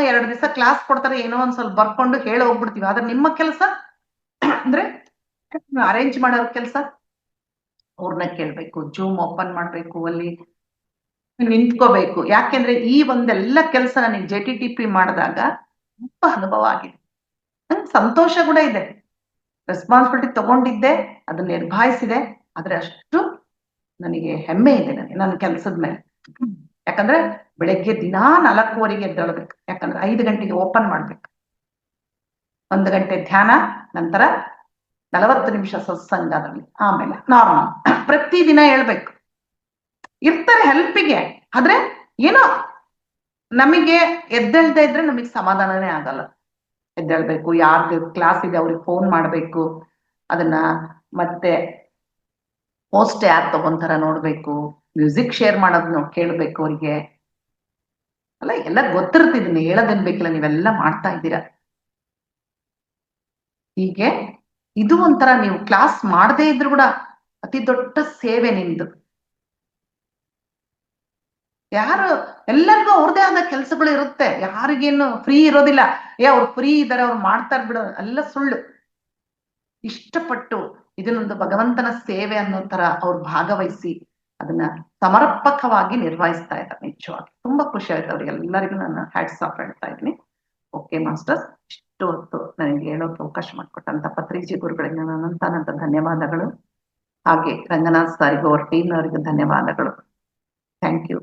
2 ದಿವಸ ಕ್ಲಾಸ್ ಕೊಡ್ತಾರೆ, ಏನೋ ಒಂದ್ ಸ್ವಲ್ಪ ಬರ್ಕೊಂಡು ಹೇಳಿ ಹೋಗ್ಬಿಡ್ತೀವಿ. ಆದ್ರೆ ನಿಮ್ಮ ಕೆಲಸ ಅಂದ್ರೆ ಅರೇಂಜ್ ಮಾಡೋರ್ ಕೆಲಸ, ಅವ್ರನ್ನ ಕೇಳ್ಬೇಕು, ಜೂಮ್ ಓಪನ್ ಮಾಡ್ಬೇಕು, ಅಲ್ಲಿ ನಿಂತ್ಕೋಬೇಕು. ಯಾಕೆಂದ್ರೆ ಈ ಒಂದೆಲ್ಲ ಕೆಲಸ ನನಗೆ JTTP ಮಾಡಿದಾಗ ತುಂಬಾ ಅನುಭವ ಆಗಿದೆ. ನಂಗೆ ಸಂತೋಷ ಕೂಡ ಇದೆ, ರೆಸ್ಪಾನ್ಸಿಬಿಲಿಟಿ ತಗೊಂಡಿದ್ದೆ, ಅದನ್ನ ನಿರ್ಭಾಯಿಸಿದೆ. ಆದ್ರೆ ಅಷ್ಟು ನನಗೆ ಹೆಮ್ಮೆ ಇದೆ ನನ್ನ ಕೆಲಸದ ಮೇಲೆ. ಯಾಕಂದ್ರೆ ಬೆಳಗ್ಗೆ ದಿನಾ 4:15ಗೆ ಎದ್ದೇಳ್ಬೇಕು, ಯಾಕಂದ್ರೆ 5 ಗಂಟೆಗೆ ಓಪನ್ ಮಾಡ್ಬೇಕು, 1 ಗಂಟೆ ಧ್ಯಾನ, ನಂತರ 40 ನಿಮಿಷ ಸತ್ಸಂಗದಲ್ಲಿ, ಆಮೇಲೆ ನಾರ್ಮಲ್ ಪ್ರತಿದಿನ ಹೇಳ್ಬೇಕು. ಇರ್ತಾರೆ ಹೆಲ್ಪಿಗೆ, ಆದ್ರೆ ಏನೋ ನಮಗೆ ಎದ್ದೇಳ್ತಾ ಇದ್ರೆ ನಮಗೆ ಸಮಾಧಾನನೇ ಆಗಲ್ಲ. ಎದ್ದೇಳ್ಬೇಕು, ಯಾರ್ದು ಕ್ಲಾಸ್ ಇದೆ ಅವ್ರಿಗೆ ಫೋನ್ ಮಾಡ್ಬೇಕು, ಅದನ್ನ ಮತ್ತೆ ಪೋಸ್ಟ್ ಯಾರು ತಗೊಂತಾರ ನೋಡ್ಬೇಕು, ಮ್ಯೂಸಿಕ್ ಶೇರ್ ಮಾಡೋದನ್ನ ಕೇಳ್ಬೇಕು ಅವ್ರಿಗೆ ಅಲ್ಲ, ಎಲ್ಲ ಗೊತ್ತಿರ್ತಿದ್ದೀನಿ, ಹೇಳೋದನ್ ಬೇಕಿಲ್ಲ, ನೀವೆಲ್ಲ ಮಾಡ್ತಾ ಇದ್ದೀರಾ. ಹೀಗೆ ಇದು ಒಂಥರ, ನೀವು ಕ್ಲಾಸ್ ಮಾಡದೇ ಇದ್ರು ಕೂಡ ಅತಿ ದೊಡ್ಡ ಸೇವೆ ನಿಮ್ದು. ಯಾರು ಎಲ್ಲರಿಗೂ ಅವ್ರದೇ ಆದ ಕೆಲ್ಸಗಳು ಇರುತ್ತೆ, ಯಾರಿಗೇನು ಫ್ರೀ ಇರೋದಿಲ್ಲ. ಅವ್ರು ಫ್ರೀ ಇದ್ದಾರೆ, ಅವ್ರು ಮಾಡ್ತಾರ ಬಿಡೋ, ಎಲ್ಲ ಸುಳ್ಳು. ಇಷ್ಟಪಟ್ಟು ಇದನ್ನೊಂದು ಭಗವಂತನ ಸೇವೆ ಅನ್ನೋ ತರ ಅವ್ರು ಭಾಗವಹಿಸಿ ಅದನ್ನ ಸಮರ್ಪಕವಾಗಿ ನಿರ್ವಹಿಸ್ತಾ ಇದ್ದಾರೆ. ನಿಜವಾಗಿ ತುಂಬಾ ಖುಷಿ ಆಯ್ತು ಅವ್ರಿಗೆಲ್ಲರಿಗೂ ನಾನು ಹ್ಯಾಟ್ಸ್ ಆಫ್ ಹೇಳ್ತಾ ಇದ್ದೀನಿ. ಓಕೆ ಮಾಸ್ಟರ್ಸ್, ಇಷ್ಟು ಹೊತ್ತು ನನಗೆ ಹೇಳೋಕೆ ಅವಕಾಶ ಮಾಡಿಕೊಟ್ಟಂತ ಪತ್ರಿಜಿ ಗುರುಗಳಿಗೆ ನಾನು ಅನಂತ ಧನ್ಯವಾದಗಳು. ಹಾಗೆ ರಂಗನಾಥ್ ಸಾರಿಗೂ ಅವ್ರ ಟೀಮ್ ಅವರಿಗೂ ಧನ್ಯವಾದಗಳು. Thank you.